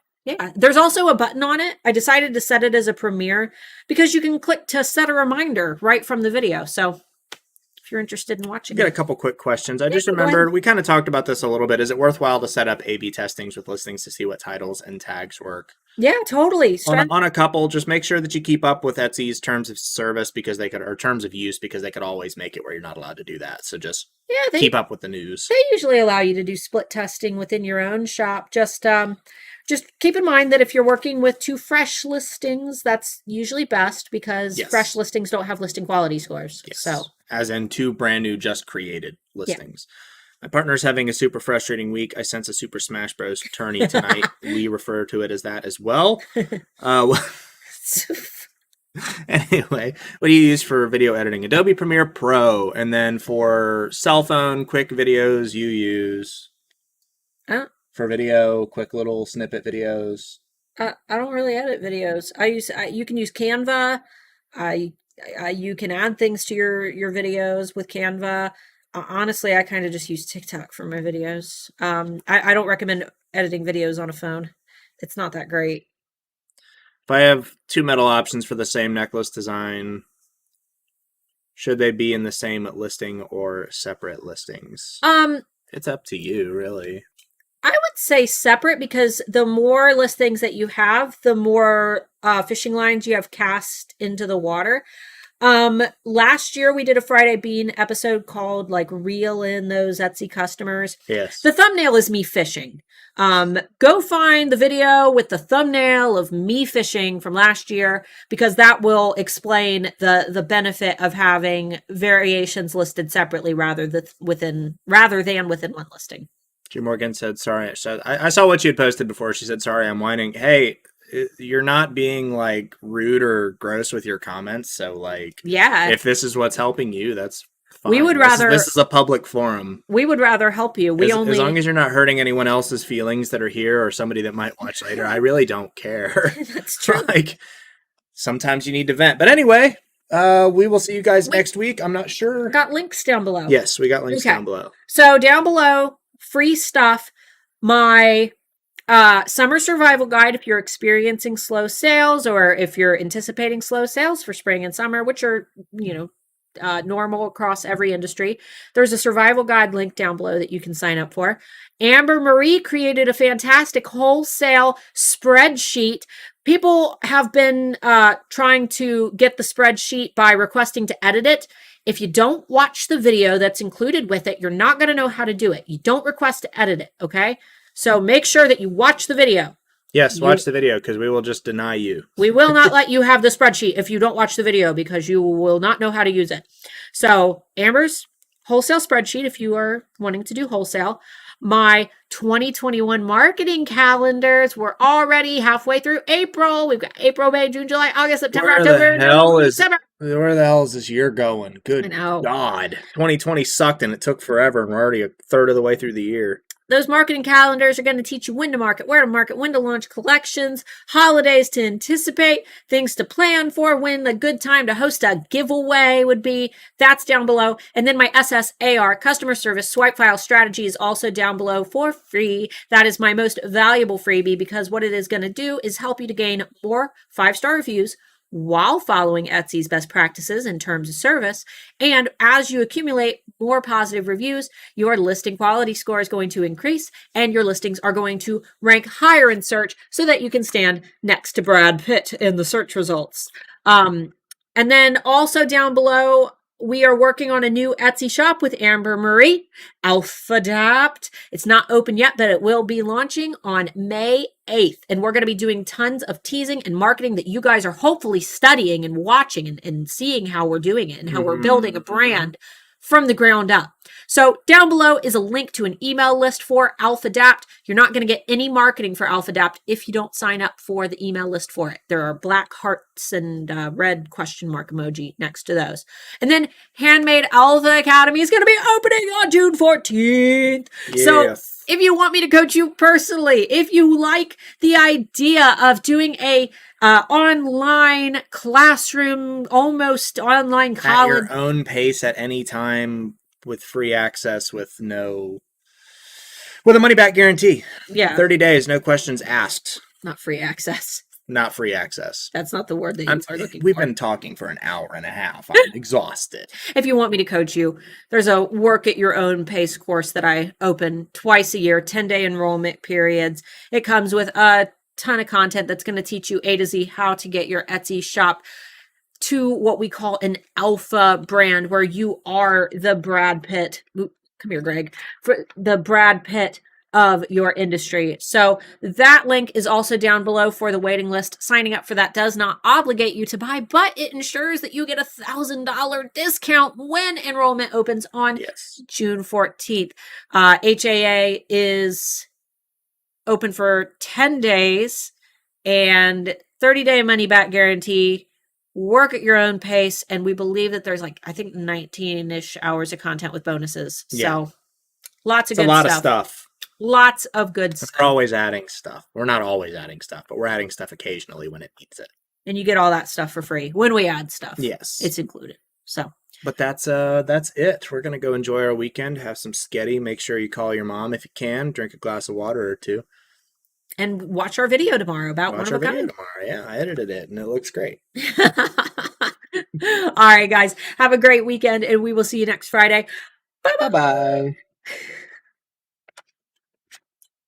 there's also a button on it. I decided to set it as a premiere because you can click to set a reminder right from the video. So if you're interested in watching Got a couple quick questions. I just remembered, we kind of talked about this a little bit. Is it worthwhile to set up A/B testings with listings to see what titles and tags work? Yeah, totally. On a couple, just make sure that you keep up with Etsy's terms of service, because or terms of use, because they could always make it where you're not allowed to do that. So just keep up with the news. They usually allow you to do split testing within your own shop. Just keep in mind that if you're working with 2 fresh listings, that's usually best, because fresh listings don't have listing quality scores. Yes. So, as in 2 brand new, just created listings. Yeah. My partner's having a super frustrating week. I sense a Super Smash Bros. Tourney tonight. We refer to it as that as well. Anyway, what do you use for video editing? Adobe Premiere Pro. And then for cell phone quick videos, you use... For video, quick little snippet videos. I don't really edit videos. You can use Canva. You can add things to your videos with Canva. Honestly, I kind of just use TikTok for my videos. I don't recommend editing videos on a phone. It's not that great. If I have two metal options for the same necklace design, should they be in the same listing or separate listings? It's up to you, really. I would say separate, because the more listings that you have, the more fishing lines you have cast into the water. Last year we did a Friday Bean episode called like Reel in Those Etsy Customers. Yes. The thumbnail is me fishing. Go find the video with the thumbnail of me fishing from last year, because that will explain the benefit of having variations listed separately rather than within one listing. G. Morgan said, sorry. So I saw what you had posted before. She said, sorry, I'm whining. Hey, you're not being like rude or gross with your comments. So like, yeah, if this is what's helping you, that's fine. We would rather. This is a public forum. We would rather help you. As long as you're not hurting anyone else's feelings that are here or somebody that might watch later, I really don't care. That's true. Like, sometimes you need to vent. But anyway, we will see you guys next week. I'm not sure. Got links down below. Yes, we got links down below. So down below, free stuff. My summer survival guide, if you're experiencing slow sales or if you're anticipating slow sales for spring and summer, which are, normal across every industry. There's a survival guide link down below that you can sign up for. Amber Marie created a fantastic wholesale spreadsheet. People have been trying to get the spreadsheet by requesting to edit it. If you don't watch the video that's included with it, you're not going to know how to do it. You don't request to edit it, okay? So make sure that you watch the video. Yes, watch the video, because we will just deny you. We will not let you have the spreadsheet if you don't watch the video, because you will not know how to use it. So Amber's wholesale spreadsheet, if you are wanting to do wholesale. My 2021 marketing calendars. We're already halfway through April. We've got April, May, June, July, August, September, October, November, December. Where the hell is this year going? Good God. 2020 sucked and it took forever, and we're already a third of the way through the year. Those marketing calendars are going to teach you when to market, where to market, when to launch collections, holidays to anticipate, things to plan for, when the good time to host a giveaway would be. That's down below. And then my SSAR, customer service swipe file strategy, is also down below for free. That is my most valuable freebie, because what it is going to do is help you to gain more 5-star reviews while following Etsy's best practices in terms of service. And as you accumulate more positive reviews, your listing quality score is going to increase and your listings are going to rank higher in search so that you can stand next to Brad Pitt in the search results. And then also down below, we are working on a new Etsy shop with Amber Marie, Adapt. It's not open yet, but it will be launching on May 8th. And we're going to be doing tons of teasing and marketing that you guys are hopefully studying and watching and seeing how we're doing it and how we're building a brand from the ground up. So down below is a link to an email list for Adapt. You're not going to get any marketing for Adapt if you don't sign up for the email list for it. There are black hearts and red question mark emoji next to those. And then Handmade Alpha Academy is going to be opening on June 14th. Yes. So if you want me to coach you personally, if you like the idea of doing a online classroom, almost online college. At your own pace at any time, with free access, with a money back guarantee. Yeah. 30 days, no questions asked. Not free access. Not free access. That's not the word that you are looking for. We've been talking for an hour and a half. I'm exhausted. If you want me to coach you, there's a work at your own pace course that I open twice a year, 10-day enrollment periods. It comes with a ton of content that's going to teach you A to Z how to get your Etsy shop to what we call an alpha brand, where you are the Brad Pitt. Come here, Greg. For the Brad Pitt of your industry. So that link is also down below for the waiting list. Signing up for that does not obligate you to buy, but it ensures that you get a $1,000 discount when enrollment opens on June 14th. HAA is open for 10 days and 30-day money back guarantee. Work at your own pace. And we believe that there's 19-ish hours of content with bonuses. Yeah. So lots of good stuff. It's a lot of stuff. Lots of good stuff. We're always adding stuff. We're not always adding stuff, but we're adding stuff occasionally when it needs it. And you get all that stuff for free when we add stuff. Yes. It's included. So. But that's it. We're going to go enjoy our weekend, have some sketty. Make sure you call your mom if you can. Drink a glass of water or two. and watch our video tomorrow about one Watch of our a video kind. tomorrow. Yeah, I edited it and it looks great. All right, guys, have a great weekend, and we will see you next Friday. Bye Bye bye. bye.